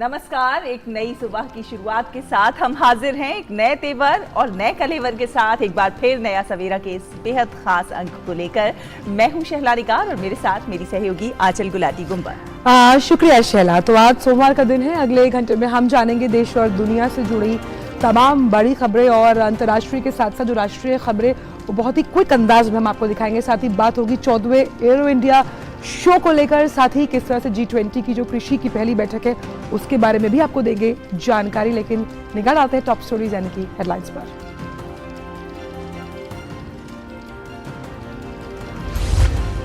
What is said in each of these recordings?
नमस्कार। एक नई सुबह की शुरुआत के साथ हम हाजिर हैं एक नए तेवर और नए कलेवर के साथ एक बार फिर नया सवेरा के इस बेहद खास अंक को लेकर। मैं हूं शहला निकार और मेरे साथ मेरी सहयोगी आंचल गुलाटी गुंबर। शुक्रिया शैला। तो आज सोमवार का दिन है। अगले 1 घंटे में हम जानेंगे देश और दुनिया से जुड़ी तमाम बड़ी खबरें और अंतर्राष्ट्रीय के साथ साथ जो राष्ट्रीय खबरें वो बहुत ही क्विक अंदाज में हम आपको दिखाएंगे। साथ ही बात होगी 14वें एरो इंडिया शो को लेकर, साथ ही किस तरह से G20 की जो कृषि की पहली बैठक है उसके बारे में भी आपको देंगे जानकारी। लेकिन निगाह डालते हैं टॉप स्टोरीज यानी कि हेडलाइंस पर।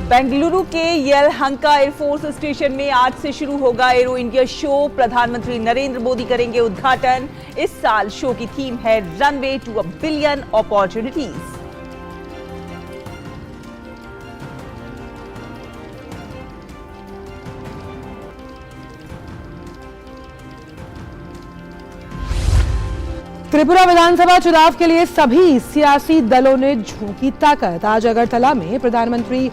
बेंगलुरु के येलहंका एयरफोर्स स्टेशन में आज से शुरू होगा एरो इंडिया शो। प्रधानमंत्री नरेंद्र मोदी करेंगे उद्घाटन। इस साल शो की थीम है runway to a billion opportunities. Tripura Vidhan Sabha चुनाव के लिए सभी सियासी दलों ने झोंकी ताकत। आज अगरतला में प्रधानमंत्री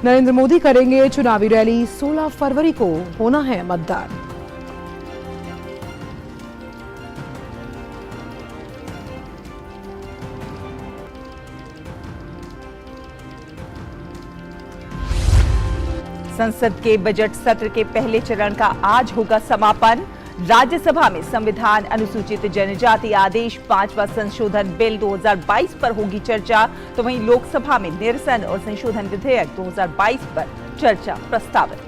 नरेंद्र मोदी करेंगे चुनावी रैली। 16 फरवरी को होना है मतदान। संसद के बजट सत्र के पहले चरण का आज होगा समापन। राज्यसभा में संविधान अनुसूचित जनजाति आदेश 5वां संशोधन बिल 2022 पर होगी चर्चा, तो वहीं लोकसभा में निरसन और संशोधन विधेयक 2022 पर चर्चा प्रस्तावित।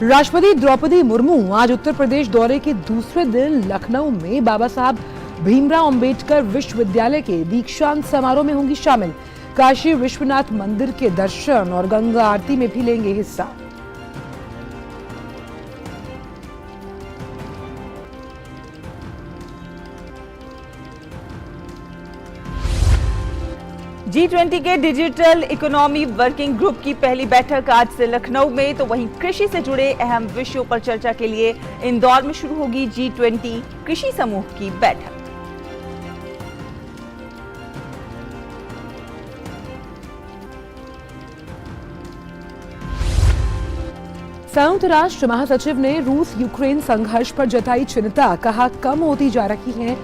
राष्ट्रपति द्रौपदी मुर्मू आज उत्तर प्रदेश दौरे के दूसरे दिन लखनऊ में बाबा साहब भीमराव अंबेडकर विश्वविद्यालय के दीक्षांत समारोह में होंगी शामिल। काशी विश्वनाथ मंदिर के दर्शन और गंगा आरती में भी लेंगे हिस्सा। G20 के डिजिटल इकोनॉमी वर्किंग ग्रुप की पहली बैठक आज से लखनऊ में, तो वहीं कृषि से जुड़े अहम विषयों पर चर्चा के लिए इंदौर में शुरू होगी G20 कृषि समूह की बैठक। संयुक्त राष्ट्र महासचिव ने रूस यूक्रेन संघर्ष पर जताई चिंता। कहा कम होती जा रही है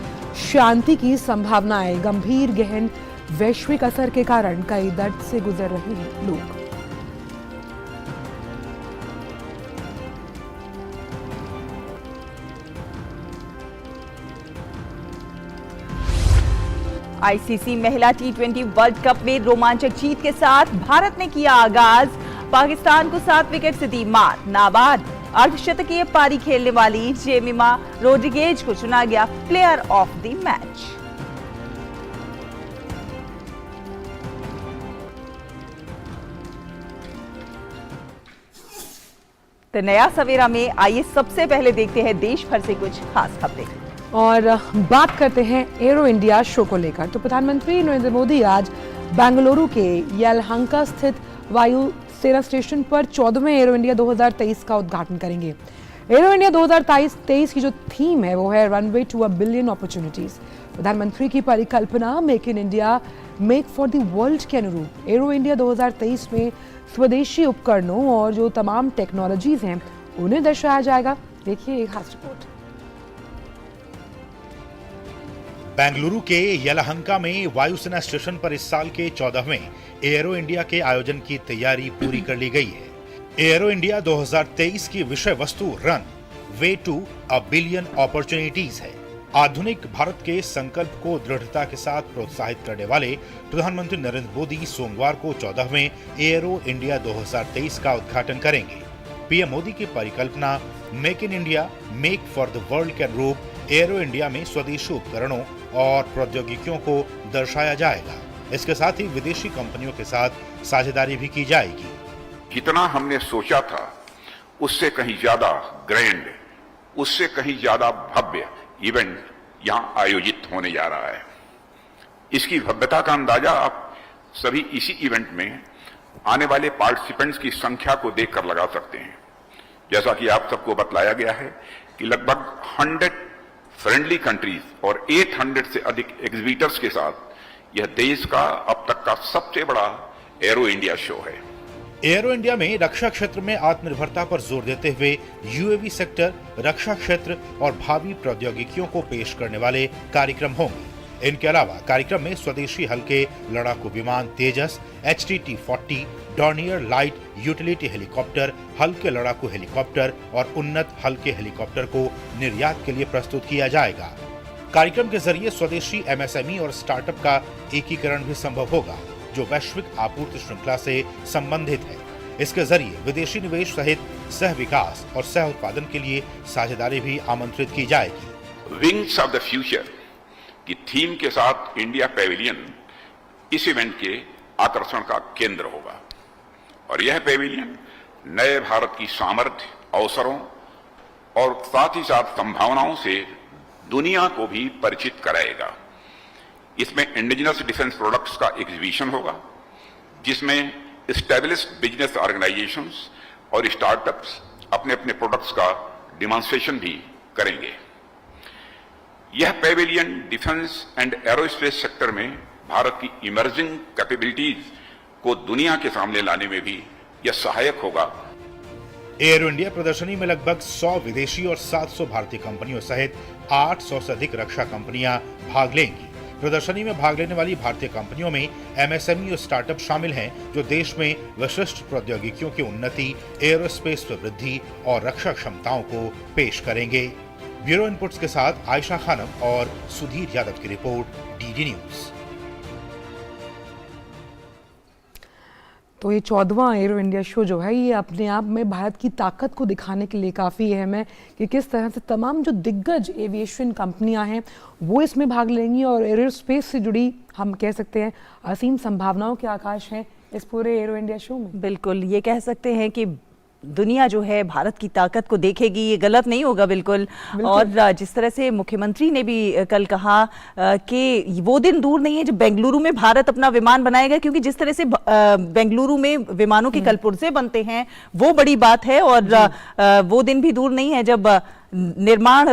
शांति की संभावनाएं। गंभीर गहन वैश्विक असर के कारण कई दर्द से गुजर रहे हैं लोग। आईसीसी महिला T20 वर्ल्ड कप में रोमांचक जीत के साथ भारत ने किया आगाज। पाकिस्तान को 7 विकेट से दी मात। नाबाद अर्धशतकीय पारी खेलने वाली जेमिमा रोड्रिगेज को चुना गया प्लेयर ऑफ द मैच। तो नया सवेरा में आइए सबसे पहले देखते हैं देश भर से कुछ खास खबरें और बात करते हैं एरो इंडिया शो को लेकर। तो प्रधानमंत्री नरेंद्र मोदी आज बेंगलुरु के येलहंका स्थित वायु सेना स्टेशन पर 14वें एरो इंडिया 2023 का उद्घाटन करेंगे। एरो इंडिया 2023 की जो थीम है वो है runway to a billion opportunities. प्रधानमंत्री की परिकल्पना make in India make for the world के अनुरूप एरो इंडिया 2023 में स्वदेशी उपकरणों और जो तमाम टेक्नोलॉजीज हैं उन्हें दर्शाया जाएगा। देखिए एक खास रिपोर्ट। बेंगलुरु के येलहंका में वायुसेना स्टेशन पर इस साल के 14वें एरो इंडिया के आयोजन की तैयारी पूरी कर ली गई है। एरो इंडिया 2023 की विषय वस्तु runway to a billion opportunities है। आधुनिक भारत के संकल्प को दृढ़ता के साथ प्रोत्साहित करने वाले प्रधानमंत्री नरेंद्र मोदी सोमवार को 14वें एरो इंडिया 2023 का उद्घाटन करेंगे। पीएम मोदी की परिकल्पना make in India make for the world के अनुरूप एरो इंडिया में स्वदेशी उपकरणों और प्रौद्योगिकियों को दर्शाया जाएगा। इसके साथ ही विदेशी कंपनियों के साथ साझेदारी भी की जाएगी। जितना हमने सोचा था उससे कहीं ज्यादा ग्रैंड, उससे कहीं ज्यादा भव्य इवेंट यहां आयोजित होने जा रहा है। इसकी भव्यता का अंदाजा आप सभी इसी इवेंट में आने वाले पार्टिसिपेंट्स की संख्या को देखकर लगा सकते हैं। जैसा कि आप सबको बतलाया गया है कि लगभग 100 फ्रेंडली कंट्रीज और 800 से अधिक एग्जिबिटर्स के साथ यह देश का अब तक का सबसे बड़ा एरो इंडिया शो है। एरो इंडिया में रक्षा क्षेत्र में आत्मनिर्भरता पर जोर देते हुए यूएवी सेक्टर, रक्षा क्षेत्र और भावी प्रौद्योगिकियों को पेश करने वाले कार्यक्रम होंगे। इनके अलावा कार्यक्रम में स्वदेशी हल्के लड़ाकू विमान तेजस, HTT-40, Dornier light utility helicopter, हल्के लड़ाकू हेलीकॉप्टर और उन्नत हल्के हेलीकॉप्टर को निर्यात के लिए प्रस्तुत किया जाएगा। कार्यक्रम के जरिए स्वदेशी MSME और स्टार्टअप का एकीकरण भी संभव होगा, जो वैश्विक आपूर्ति श्रृंखला से संबंधित है। इसके जरिए विदेशी निवेश सहित सह विकास और सह उत्पादन के लिए साझेदारी भी आमंत्रित की जाएगी। विंग्स ऑफ द फ्यूचर की थीम के साथ इंडिया पेविलियन इस इवेंट के आकर्षण का केंद्र होगा और यह पेविलियन नए भारत की सामर्थ्य, अवसरों और साथ ही साथ संभावनाओं से दुनिया को भी परिचित कराएगा। इसमें इंडिजिनस डिफेंस प्रोडक्ट्स का एग्जीबिशन होगा, जिसमें एस्टैब्लिश्ड बिजनेस ऑर्गेनाइजेशंस और स्टार्टअप्स अपने अपने प्रोडक्ट्स का डिमॉन्स्ट्रेशन भी करेंगे। यह Pavilion defence and aerospace sector में भारत की इमर्जिंग कैपेबिलिटीज को दुनिया के सामने लाने में भी यह सहायक होगा। एरो इंडिया प्रदर्शनी में लगभग 100 विदेशी और 700 भारतीय कंपनियों सहित 800 से अधिक रक्षा कंपनियां भाग लेंगी। प्रदर्शनी में भाग लेने वाली भारतीय कंपनियों में MSME और स्टार्टअप शामिल हैं, जो देश में विशिष्ट प्रौद्योगिकियों की उन्नति, एरोस्पेस में वृद्धि और रक्षा क्षमताओं को पेश करेंगे। ब्यूरो इनपुट्स के साथ आयशा खानम और सुधीर यादव की रिपोर्ट, DD न्यूज। तो ये 14वां एरो इंडिया शो जो है, ये अपने आप में भारत की ताकत को दिखाने के लिए काफ़ी अहम है कि किस तरह से तमाम जो दिग्गज एविएशन कंपनियां हैं वो इसमें भाग लेंगी और एरोस्पेस से जुड़ी हम कह सकते हैं असीम संभावनाओं के आकाश हैं इस पूरे एरो इंडिया शो में। बिल्कुल, ये कह सकते हैं कि दुनिया जो है भारत की ताकत को देखेगी, ये गलत नहीं होगा बिल्कुल। और जिस तरह से मुख्यमंत्री ने भी कल कहा कि वो दिन दूर नहीं है जब बेंगलुरु में भारत अपना विमान बनाएगा, क्योंकि जिस तरह से बेंगलुरु में विमानों के कल पुर्जे बनते हैं वो बड़ी बात है और वो दिन भी दूर नहीं है जब निर्माण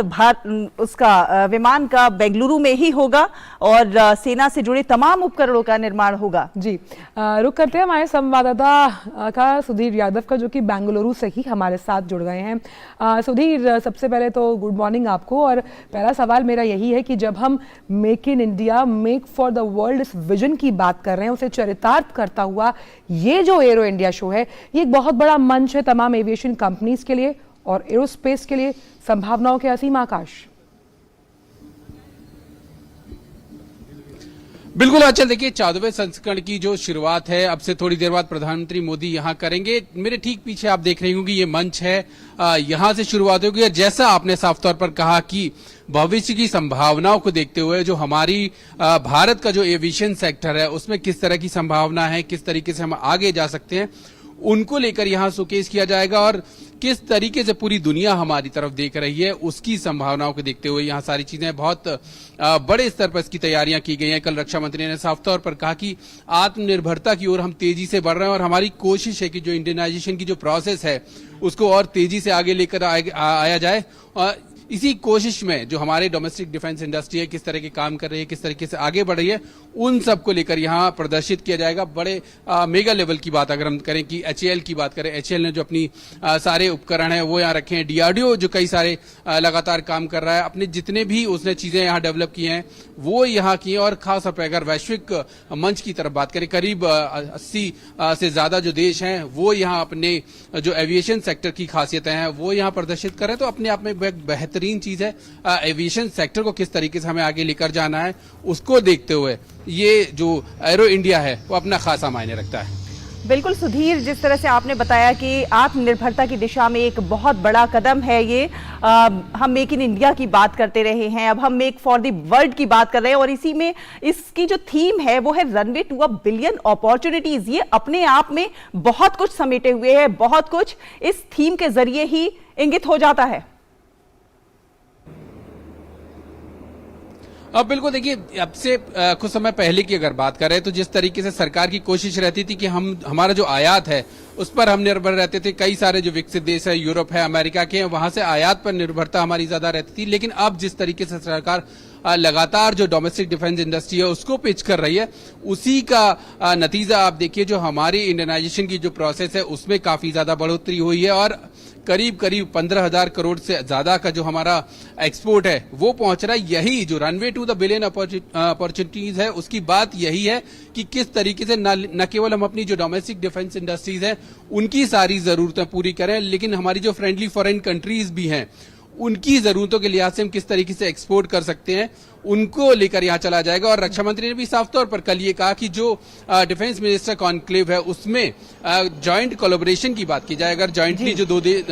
उसका विमान का बेंगलुरु में ही होगा और सेना से जुड़े तमाम उपकरणों का निर्माण होगा। जी, रुक करते हैं हमारे संवाददाता का सुधीर यादव का, जो कि बेंगलुरु से ही हमारे साथ जुड़ गए हैं। सुधीर, सबसे पहले तो गुड मॉर्निंग आपको। और पहला सवाल मेरा यही है कि जब हम make in India, make for the world इस विजन की बात कर रहे हैं, उसे चरितार्थ करता हुआ ये जो एरो इंडिया शो है, ये एक बहुत बड़ा मंच है तमाम एविएशन कंपनीज के लिए और एरोस्पेस के लिए संभावनाओं के असीम आकाश। बिल्कुल आंचल, देखिए 14वें संस्करण की जो शुरुआत है अब से थोड़ी देर बाद प्रधानमंत्री मोदी यहां करेंगे। मेरे ठीक पीछे आप देख रहे होंगे ये मंच है, यहां से शुरुआत होगी। और जैसा आपने साफ तौर पर कहा कि भविष्य की संभावनाओं को देखते हुए जो हमारी भारत का जो एविएशन सेक्टर है उसमें किस तरह की संभावना है, किस तरीके से हम आगे जा सकते हैं, उनको लेकर यहां शोकेस किया जाएगा। और किस तरीके से पूरी दुनिया हमारी तरफ देख रही है उसकी संभावनाओं को देखते हुए यहां सारी चीजें बहुत बड़े स्तर पर इसकी तैयारियां की गई हैं। कल रक्षा मंत्री ने साफ तौर पर कहा कि आत्मनिर्भरता की ओर हम तेजी से बढ़ रहे हैं और हमारी कोशिश है कि जो इंडियनाइजेशन की जो प्रोसेस है उसको और तेजी से आगे लेकर आया जाए। इसी कोशिश में जो हमारे डोमेस्टिक डिफेंस इंडस्ट्री है किस तरह के काम कर रही है, किस तरीके से आगे बढ़ रही है, उन सब को लेकर यहाँ प्रदर्शित किया जाएगा। बड़े मेगा लेवल की बात अगर हम करें कि HAL की बात करें, HAL ने जो अपनी सारे उपकरण है वो यहाँ रखे हैं। DRDO जो कई सारे लगातार काम कर रहा है, अपने जितने भी उसने चीजें यहाँ डेवलप की हैं वो यहाँ की हैं। और खास तौर पर अगर वैश्विक मंच की तरफ बात करें, करीब 80 से ज्यादा जो देश हैं वो यहाँ अपने जो एविएशन सेक्टर की खासियतें हैं वो यहाँ प्रदर्शित कर रहे हैं। तो अपने आप में बेहतरीन चीज है एविएशन सेक्टर को किस तरीके से हमें आगे लेकर जाना है, उसको देखते हुए ये जो एरो इंडिया है वो अपना खासा मायने रखता है। बिल्कुल सुधीर, जिस तरह से आपने बताया कि आत्मनिर्भरता की दिशा में एक बहुत बड़ा कदम है ये। हम मेक इन इंडिया की बात करते रहे हैं, अब हम मेक फॉर द वर्ल्ड की बात कर रहे हैं और इसी में इसकी जो थीम है वो है runway to a billion opportunities. ये अपने आप में बहुत कुछ समेटे हुए है, बहुत कुछ इस थीम के जरिए ही इंगित हो जाता है। अब बिल्कुल देखिए, अब से कुछ समय पहले की अगर बात करें तो जिस तरीके से सरकार की कोशिश रहती थी कि हमारा जो आयात है उस पर हम निर्भर रहते थे। कई सारे जो विकसित देश है, यूरोप है, अमेरिका के हैं, वहां से आयात पर निर्भरता हमारी ज्यादा रहती थी। लेकिन अब जिस तरीके से सरकार लगातार जो डोमेस्टिक डिफेंस इंडस्ट्री है उसको पिच कर रही है, उसी का नतीजा आप देखिए। जो हमारी इंडियनाइजेशन की जो प्रोसेस है उसमें काफी ज्यादा बढ़ोतरी हुई है और करीब 15,000 करोड़ से ज्यादा का जो हमारा एक्सपोर्ट है वो पहुंच रहा है। यही जो runway to the billion opportunities है उसकी बात यही है कि किस तरीके से न केवल हम अपनी जो डोमेस्टिक डिफेंस इंडस्ट्रीज है उनकी सारी जरूरतें पूरी करें, लेकिन हमारी जो फ्रेंडली फॉरेन कंट्रीज भी हैं उनकी जरूरतों के लिहाज से हम किस तरीके से एक्सपोर्ट कर सकते हैं उनको लेकर यहां चला जाएगा। और रक्षा मंत्री ने भी साफ तौर पर कल ये कहा कि जो डिफेंस मिनिस्टर कॉन्क्लेव है उसमें जॉइंट कोलैबोरेशन की बात की जाए। अगर जॉइंटली जो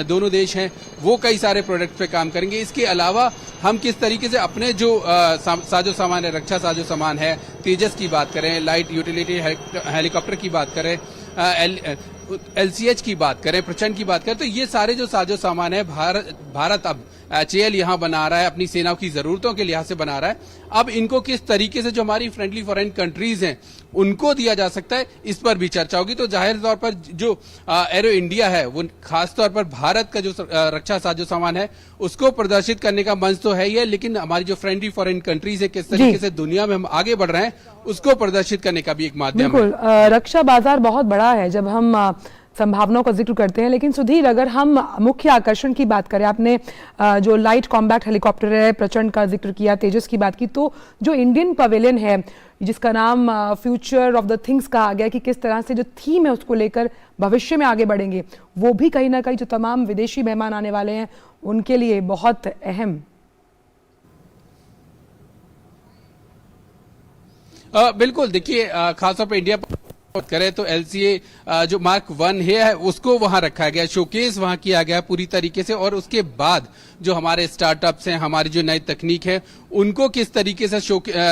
दोनों देश हैं वो कई सारे प्रोडक्ट पे काम करेंगे। इसके अलावा हम किस तरीके से अपने जो साजो सामान है, रक्षा साजो सामान है, तेजस की बात करें, लाइट यूटिलिटी हेलीकॉप्टर की बात करें, LCH की बात करें, प्रचंड की बात करें, तो ये सारे जो साजो सामान है भारत अब HAL यहां बना रहा है, अपनी सेनाओं की जरूरतों के लिहाज से बना रहा है। अब इनको किस तरीके से जो हमारी फ्रेंडली फॉरेन कंट्रीज हैं उनको दिया जा सकता है, इस पर भी चर्चा होगी। तो जाहिर तौर पर जो एरो इंडिया है वो खास तौर पर भारत का जो रक्षा साजो सामान है उसको प्रदर्शित करने का मंच तो है ही है, लेकिन हमारी जो फ्रेंडली फॉरेन कंट्रीज है किस तरीके से दुनिया में हम आगे बढ़ रहे हैं उसको प्रदर्शित करने का भी एक माध्यम है। बिल्कुल, रक्षा बाजार बहुत बड़ा है जब हम संभावनाओं का जिक्र करते हैं, लेकिन सुधीर अगर हम मुख्य आकर्षण की बात करें, आपने जो लाइट कॉम्बैट हेलीकॉप्टर है प्रचंड का जिक्र किया, तेजस की बात की, तो जो इंडियन पवेलियन है जिसका नाम फ्यूचर ऑफ द थिंग्स कहा गया कि किस तरह से जो थीम है उसको लेकर भविष्य में आगे बढ़ेंगे, वो भी कहीं ना कहीं जो तमाम विदेशी मेहमान आने वाले हैं उनके लिए बहुत अहम। बिल्कुल, देखिए खासतौर पर इंडिया करें तो LCA जो Mark 1 है उसको वहां रखा गया, शोकेस वहां किया गया पूरी तरीके से। और उसके बाद जो हमारे स्टार्टअप्स हैं, हमारी जो नई तकनीक है उनको किस तरीके से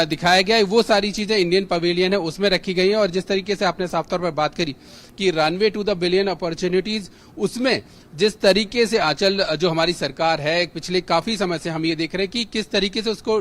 दिखाया गया है, वो सारी चीजें इंडियन पवेलियन है उसमें रखी गई हैं। और जिस तरीके से आपने साफ तौर पर बात करी कि runway to the billion opportunities, उसमें जिस तरीके से आंचल जो हमारी सरकार है पिछले काफी समय से हम ये देख रहे हैं कि किस तरीके से उसको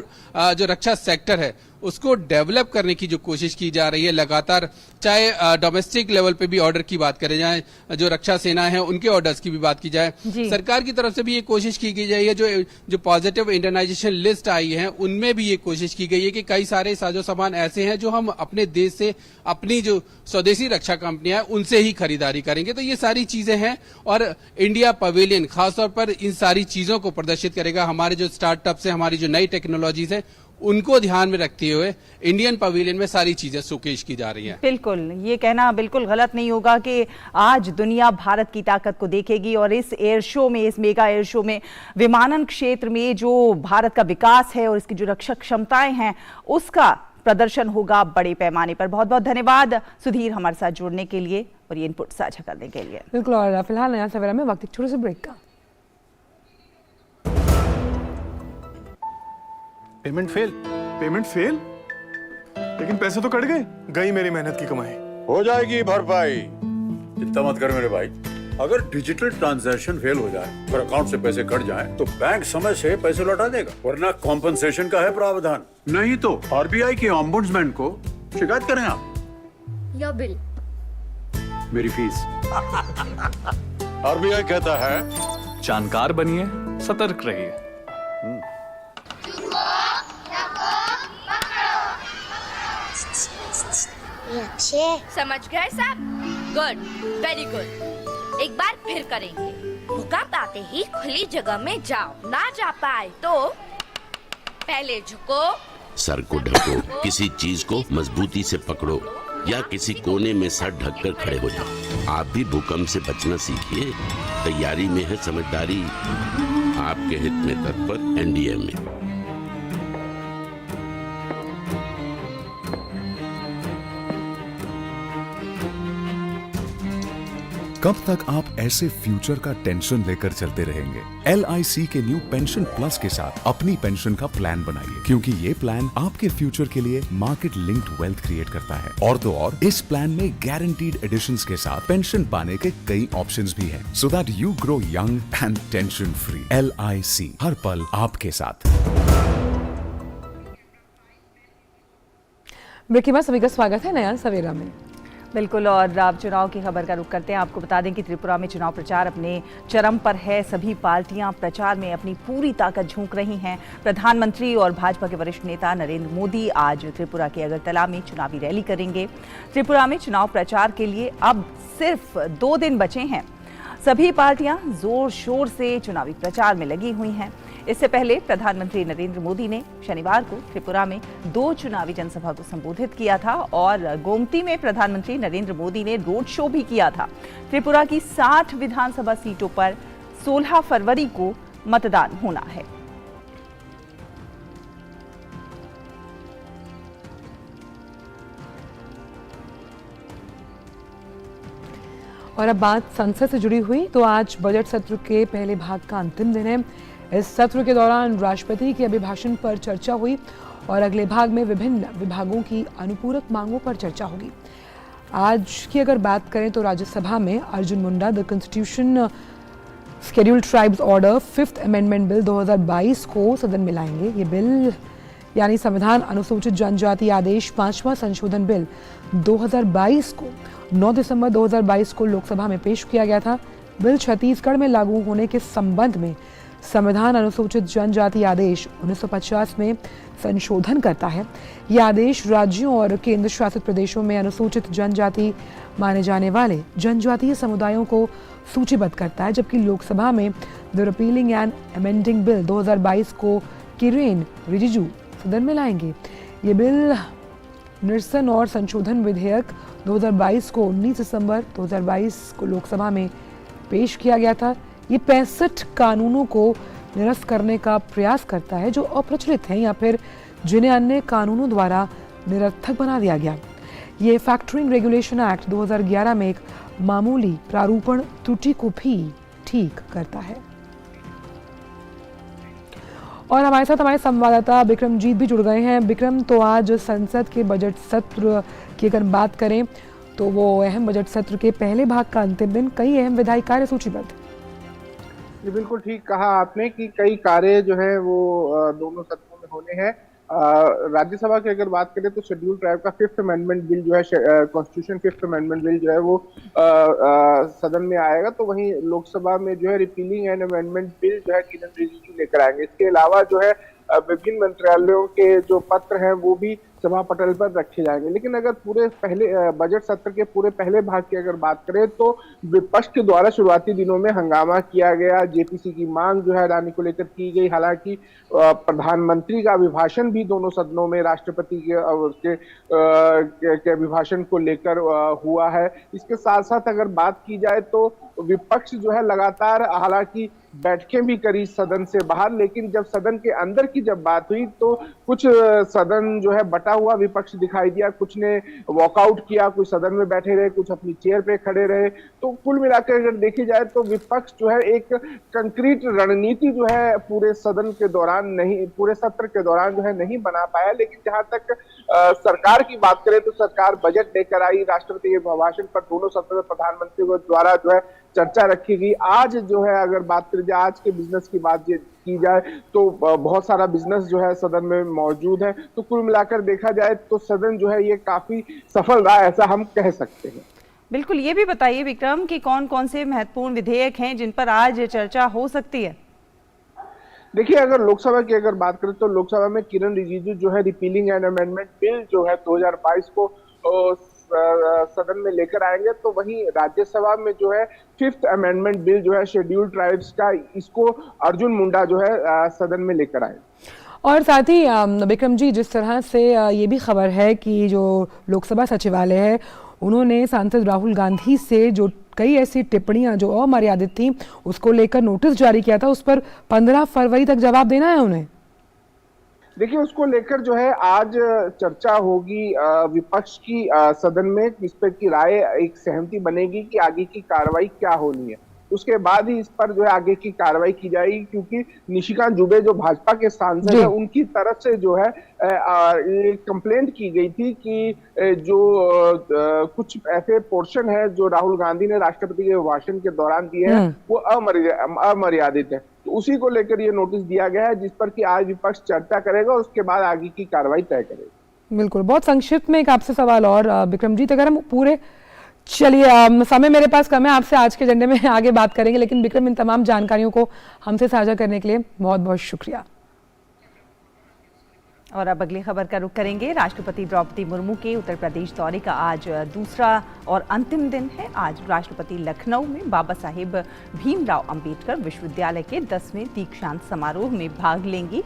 जो रक्षा सेक्टर है उसको डेवलप करने की जो कोशिश की जा रही है लगातार, चाहे डोमेस्टिक लेवल पे भी ऑर्डर की बात करें, जाए जो रक्षा सेना है उनके ऑर्डर्स की भी बात की जाए, सरकार की तरफ से भी ये कोशिश की गई है। जो पॉजिटिव इंडियनाइजेशन लिस्ट आई है उनमें भी ये कोशिश की गई है कि कई सारे साजो सामान ऐसे हैं जो हम अपने देश से अपनी जो स्वदेशी रक्षा कंपनियां हैं उनसे ही खरीदारी करेंगे। तो ये सारी चीजें हैं और इंडिया पवेलियन खासतौर पर इन सारी चीजों को प्रदर्शित करेगा। हमारे जो स्टार्टअप्स हैं, हमारी जो नई टेक्नोलॉजीज है उनको ध्यान में रखते हुए इंडियन पवेलियन में सारी चीजें शोकेस की जा रही हैं। बिल्कुल, ये कहना बिल्कुल गलत नहीं होगा कि आज दुनिया भारत की ताकत को देखेगी और इस एयर शो में, इस मेगा एयर शो में विमानन क्षेत्र में जो भारत का विकास है और इसकी जो रक्षा क्षमताएं हैं उसका प्रदर्शन होगा बड़े पैमाने पर। बहुत बहुत धन्यवाद सुधीर हमारे साथ जुड़ने के लिए और ये इनपुट साझा करने के लिए। बिल्कुल, और फिलहाल नया सवेरा में वक्त एक छोटे से ब्रेक का। पेमेंट फेल, लेकिन पैसे तो कट गए, गई मेरी मेहनत की कमाई। हो जाएगी भरपाई, चिंता मत कर मेरे भाई। अगर डिजिटल ट्रांजैक्शन फेल हो जाए और अकाउंट से पैसे कट जाएं, तो बैंक समय से पैसे लौटा देगा, वरना कॉम्पनसेशन का है प्रावधान। नहीं तो RBI के ओम्बुड्समैन को शिकायत करें आप। या बिल, मेरी फीस। RBI कहता है जानकार बनिए, सतर्क रहिए। अच्छे समझ गए सब? Good, very good. एक बार फिर करेंगे। भूकंप आते ही खुली जगह में जाओ, ना जा पाए तो पहले झुको, सर को ढको, किसी चीज को मजबूती से पकड़ो या किसी कोने में सर ढककर खड़े हो जाओ। आप भी भूकंप से बचना सीखिए। तैयारी में है समझदारी, आपके हित में तत्पर NDA में। कब तक आप ऐसे फ्यूचर का टेंशन लेकर चलते रहेंगे? LIC के न्यू पेंशन प्लस के साथ अपनी पेंशन का प्लान बनाइए, क्योंकि ये प्लान आपके फ्यूचर के लिए मार्केट लिंक्ड वेल्थ क्रिएट करता है। और तो और इस प्लान में गारंटीड एडिशंस के साथ पेंशन पाने के कई ऑप्शंस भी हैं, so that you grow young and tension free. LIC, हर पल आपके साथ। ब्रेक के बाद सभी का स्वागत है नया सवेरा में। बिल्कुल। और अब चुनाव की खबर का रुख करते हैं। आपको बता दें कि त्रिपुरा में चुनाव प्रचार अपने चरम पर है। सभी पार्टियां प्रचार में अपनी पूरी ताकत झोंक रही हैं। प्रधानमंत्री और भाजपा के वरिष्ठ नेता नरेंद्र मोदी आज त्रिपुरा के अगरतला में चुनावी रैली करेंगे। त्रिपुरा में चुनाव प्रचार के लिए अब सिर्फ 2 दिन बचे हैं। सभी पार्टियां जोर शोर से चुनावी प्रचार में लगी हुई हैं। इससे पहले प्रधानमंत्री नरेंद्र मोदी ने शनिवार को त्रिपुरा में 2 चुनावी जनसभा को संबोधित किया था और गोमती में प्रधानमंत्री नरेंद्र मोदी ने रोड शो भी किया था। त्रिपुरा की 60 विधानसभा सीटों पर 16 फरवरी को मतदान होना है। और अब बात संसद से जुड़ी हुई तो आज बजट सत्र के पहले भाग का अंतिम दिन है। इस सत्र के दौरान राष्ट्रपति के अभिभाषण पर चर्चा हुई और अगले भाग में विभिन्न विभागों की अनुपूरक मांगों पर चर्चा होगी। आज की अगर बात करें तो राज्यसभा में Arjun Munda the constitution scheduled tribes order 5th amendment bill 2022 को सदन में लाएंगे। ये बिल यानी संविधान अनुसूचित जनजाति आदेश 5वां संशोधन बिल 2022 को 9 दिसंबर 2022 को लोकसभा में पेश किया गया था। बिल छत्तीसगढ़ में लागू होने के संबंध में संविधान अनुसूचित जनजाति आदेश 1950 में संशोधन करता है। यह आदेश राज्यों और केंद्र शासित प्रदेशों में अनुसूचित जनजाति माने जाने वाले जनजातीय समुदायों को सूचीबद्ध करता है, जबकि लोकसभा में the repealing and amending bill 2022 को किरेन रिजिजू सदन में लाएंगे। ये बिल निरसन और संशोधन विधेयक 2022 को 19 दिसंबर 2022 को लोकसभा में पेश किया गया था। ये 65 कानूनों को निरस्त करने का प्रयास करता है जो अप्रचलित हैं या फिर जिन्हें अन्य कानूनों द्वारा निरर्थक बना दिया गया। ये फैक्टरिंग रेगुलेशन एक्ट 2011 में एक मामूली प्रारूपण त्रुटि को भी ठीक करता है। और हमारे साथ हमारे संवाददाता बिक्रमजीत भी जुड़ गए हैं। बिक्रम, तो आज संसद के बजट सत्र की अगर बात करें तो वो अहम बजट सत्र के पहले भाग का अंतिम दिन, कई अहम विधायी कार्य सूचीबद्ध। ये बिल्कुल ठीक कहा आपने कि कई कार्य जो है वो दोनों सत्रों में होने हैं। राज्यसभा की अगर बात करें तो शेड्यूल ट्राइब का 5th अमेंडमेंट बिल जो है कॉन्स्टिट्यूशन 5th अमेंडमेंट बिल जो है वो सदन में आएगा। तो वहीं लोकसभा में जो है रिपीलिंग एंड अमेंडमेंट बिल जो है किरण रिजिजू लेकर आएंगे। इसके अलावा जो है विभिन्न मंत्रालयों के जो पत्र हैं वो भी सभा पटल पर रखे जाएंगे। लेकिन अगर पूरे पहले बजट सत्र के पूरे पहले भाग की अगर बात करें तो विपक्ष के द्वारा शुरुआती दिनों में हंगामा किया गया। जेपीसी की मांग जो है अडानी को लेकर की गई। हालांकि प्रधानमंत्री का अभिभाषण भी दोनों सदनों में राष्ट्रपति के अभिभाषण को लेकर हुआ है। इसके साथ साथ अगर बात की जाए तो विपक्ष जो है लगातार हालांकि बैठकें भी करी सदन से बाहर, लेकिन जब सदन के अंदर की जब बात हुई तो कुछ सदन जो है बटा हुआ विपक्ष दिखाई दिया। कुछ ने वॉकआउट किया, कुछ सदन में बैठे रहे, कुछ अपनी चेयर पे खड़े रहे। तो कुल मिलाकर अगर देखी जाए तो विपक्ष जो है एक कंक्रीट रणनीति जो है पूरे सदन के दौरान नहीं, पूरे सत्र के दौरान जो है नहीं बना पाया। लेकिन जहां तक सरकार की बात करें तो सरकार बजट लेकर आई। राष्ट्रपति के भाषण पर दोनों सत्र में प्रधानमंत्री के द्वारा जो है चर्चा रखी गई। आज जो है अगर बात करें आज के बिजनेस की बात की जाए तो बहुत सारा बिजनेस जो है सदन में मौजूद है। तो कुल मिलाकर देखा जाए तो सदन जो है ये काफी सफल रहा, ऐसा हम कह सकते हैं। बिल्कुल, ये भी बताइए विक्रम कि कौन कौन से महत्वपूर्ण विधेयक हैं जिन पर आज चर्चा हो सकती है। देखिए, अगर लोकसभा की अगर बात करें तो लोकसभा में किरण रिजिजू जो है रिपीलिंग एंड अमेंडमेंट बिल जो है 2022 को सदन में लेकर आएंगे। तो वहीं राज्यसभा में जो है 5th अमेंडमेंट बिल जो है शेड्यूल्ड ट्राइब्स का, इसको अर्जुन मुंडा जो है सदन में लेकर आए। और साथ ही विक्रम जी, जिस तरह से ये भी खबर है कि जो लोकसभा सचिवालय है उन्होंने सांसद राहुल गांधी से जो कई ऐसी टिप्पणियां जो अमर्यादित थी उसको लेकर नोटिस जारी किया था, उस पर 15 फरवरी तक जवाब देना है उन्हें। देखिए, उसको लेकर जो है आज चर्चा होगी विपक्ष की सदन में। इस पर की राय एक सहमति बनेगी कि आगे की कार्रवाई क्या होनी है। उसके बाद ही इस पर जो है आगे की कार्रवाई की जाएगी, क्योंकि निशिकांत दुबे जो भाजपा के सांसद है उनकी तरफ से जो है कंप्लेंट की गई थी कि जो कुछ ऐसे पोर्शन है जो राहुल गांधी ने राष्ट्रपति के भाषण के दौरान दिए हैं वो अमर्यादित है। तो उसी को लेकर ये नोटिस दिया गया है, जिस पर कि आज विपक्ष चर्चा करेगा और उसके बाद आगे की कार्रवाई तय करेगा। बिल्कुल, बहुत संक्षिप्त में एक आपसे सवाल और विक्रमजीत, अगर हम पूरे चलिए समय मेरे पास कम है, आपसे आज के एजेंडे में आगे बात करेंगे, लेकिन विक्रम इन तमाम जानकारियों को हमसे साझा करने के लिए बहुत बहुत शुक्रिया। और अब अगली खबर का रुख करेंगे। राष्ट्रपति द्रौपदी मुर्मू के उत्तर प्रदेश दौरे का आज दूसरा और अंतिम दिन है। आज राष्ट्रपति लखनऊ में बाबा साहेब भीमराव अंबेडकर विश्वविद्यालय के 10वें दीक्षांत समारोह में भाग लेंगी।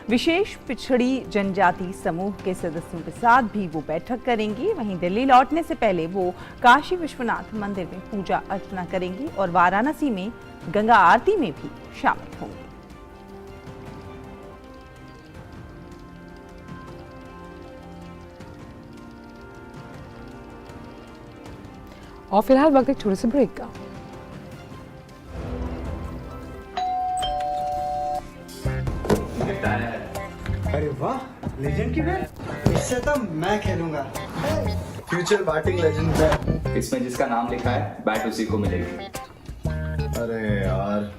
विशेष पिछड़ी जनजाति समूह के सदस्यों के साथ भी वो बैठक करेंगी। वहीं दिल्ली लौटने से पहले वो काशी विश्वनाथ मंदिर में पूजा अर्चना करेंगी और वाराणसी में गंगा आरती में भी शामिल होंगी। और फिलहाल वक्त एक छोटे से ब्रेक का। अरे वाह, लेजेंड की बैट, इससे तो मैं खेलूंगा। Future batting legend bat. इसमें जिसका नाम लिखा है बैट उसी को मिलेगी। अरे यार,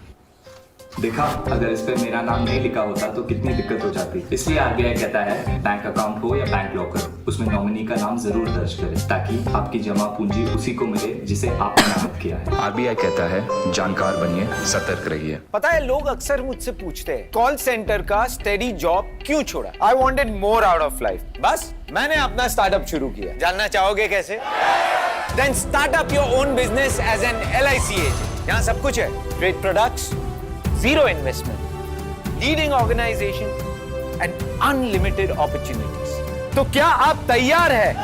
देखा, अगर इस पे मेरा नाम नहीं लिखा होता तो कितनी दिक्कत हो जाती। इसलिए आरबीआई कहता है बैंक अकाउंट हो या बैंक लॉकर, उसमें नॉमिनी का नाम जरूर दर्ज करें ताकि आपकी जमा पूंजी उसी को मिले जिसे आपने मेहनत किया है। आरबीआई कहता है जानकार बनिए, सतर्क रहिए। पता है, लोग अक्सर मुझसे पूछते हैं कॉल सेंटर का स्टेडी जॉब क्यों छोड़ा। I wanted more out of life, बस मैंने अपना स्टार्टअप शुरू किया। जानना चाहोगे कैसे? Then start up your own business as an LIC agent. यहाँ सब कुछ है, great products, zero investment, leading organization and unlimited opportunities। तो क्या आप तैयार हैं?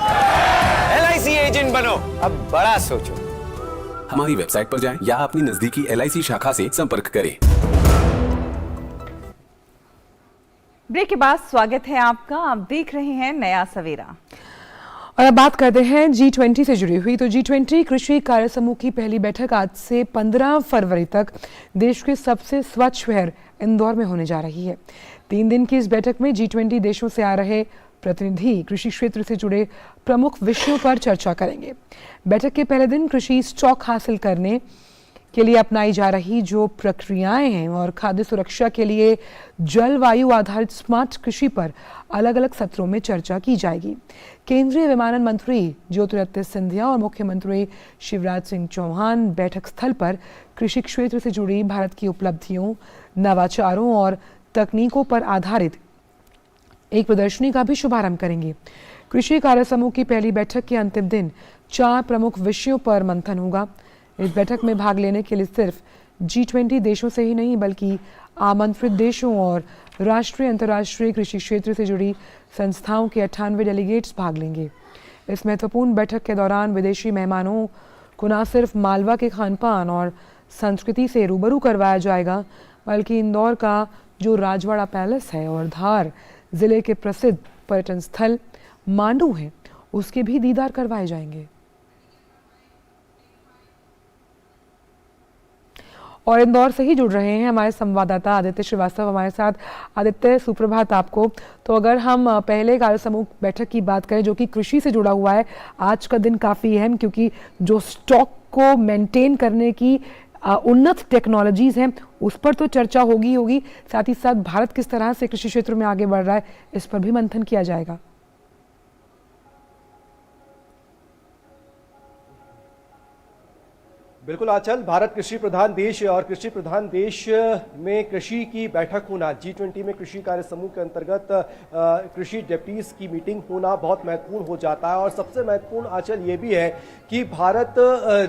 LIC एजेंट बनो, अब बड़ा सोचो। हमारी वेबसाइट पर जाएं या अपनी नजदीकी LIC शाखा से संपर्क करें। ब्रेक के बाद स्वागत है आपका। आप देख रहे हैं नया सवेरा। और अब बात करते हैं G20 से जुड़ी हुई। तो G20 कृषि कार्य समूह की पहली बैठक आज से 15 फरवरी तक देश के सबसे स्वच्छ शहर इंदौर में होने जा रही है। 3 दिन की इस बैठक में G20 देशों से आ रहे प्रतिनिधि कृषि क्षेत्र से जुड़े प्रमुख विषयों पर चर्चा करेंगे। बैठक के पहले दिन कृषि स्टॉक हासिल करने के लिए अपनाई जा रही जो प्रक्रियाएं हैं और खाद्य सुरक्षा के लिए जलवायु आधारित स्मार्ट कृषि पर अलग अलग सत्रों में चर्चा की जाएगी। केंद्रीय विमानन मंत्री ज्योतिरादित्य सिंधिया और मुख्यमंत्री शिवराज सिंह चौहान बैठक स्थल पर कृषि क्षेत्र से जुड़ी भारत की उपलब्धियों, नवाचारों और तकनीकों पर आधारित एक प्रदर्शनी का भी शुभारंभ करेंगे। कृषि कार्य समूह की पहली बैठक के अंतिम दिन 4 प्रमुख विषयों पर मंथन होगा। इस बैठक में भाग लेने के लिए सिर्फ G20 देशों से ही नहीं बल्कि आमंत्रित देशों और राष्ट्रीय अंतर्राष्ट्रीय कृषि क्षेत्र से जुड़ी संस्थाओं के 98 डेलीगेट्स भाग लेंगे। इस महत्वपूर्ण बैठक के दौरान विदेशी मेहमानों को न सिर्फ मालवा के खान पान और संस्कृति से रूबरू करवाया जाएगा बल्कि इंदौर का जो राजवाड़ा पैलेस है और धार जिले के प्रसिद्ध पर्यटन स्थल मांडू है उसके भी दीदार करवाए जाएंगे। और इंदौर से ही जुड़ रहे हैं हमारे संवाददाता आदित्य श्रीवास्तव हमारे साथ। आदित्य, सुप्रभात आपको। तो अगर हम पहले कार्य समूह बैठक की बात करें जो कि कृषि से जुड़ा हुआ है, आज का दिन काफ़ी अहम क्योंकि जो स्टॉक को मेंटेन करने की उन्नत टेक्नोलॉजीज हैं उस पर तो चर्चा होगी, साथ ही साथ भारत किस तरह से कृषि क्षेत्र में आगे बढ़ रहा है इस पर भी मंथन किया जाएगा। बिल्कुल आंचल, भारत कृषि प्रधान देश और कृषि प्रधान देश में कृषि की बैठक होना, G20 में कृषि कार्य समूह के अंतर्गत कृषि डेप्यूटीज की मीटिंग होना बहुत महत्वपूर्ण हो जाता है। और सबसे महत्वपूर्ण आंचल ये भी है कि भारत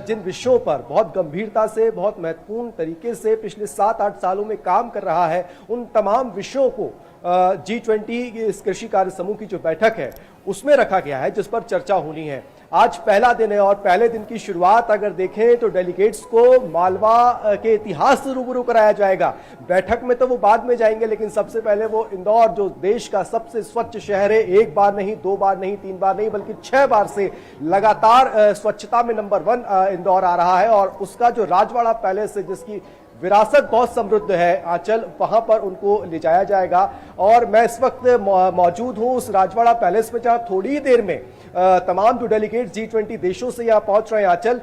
जिन विषयों पर बहुत गंभीरता से, बहुत महत्वपूर्ण तरीके से पिछले 7-8 सालों में काम कर रहा है, उन तमाम विषयों को G20 इस कृषि कार्य समूह की जो बैठक है उसमें रखा गया है जिस पर चर्चा होनी है। आज पहला दिन है और पहले दिन की शुरुआत अगर देखें तो डेलीगेट्स को मालवा के इतिहास से रूबरू कराया जाएगा। बैठक में तो वो बाद में जाएंगे लेकिन सबसे पहले वो इंदौर जो देश का सबसे स्वच्छ शहर है, 1 बार नहीं, 2 बार नहीं, 3 बार नहीं बल्कि 6 बार से लगातार स्वच्छता में नंबर 1 इंदौर आ रहा है। और उसका जो राजवाड़ा पैलेस है जिसकी विरासत बहुत समृद्ध है आंचल, वहां पर उनको ले जाया जाएगा। और मैं इस वक्त मौजूद हूं उस राजवाड़ा पैलेस में, जहां थोड़ी देर में तमाम जो डेलीगेट G20 देशों से यहाँ पहुंच रहे हैं आंचल,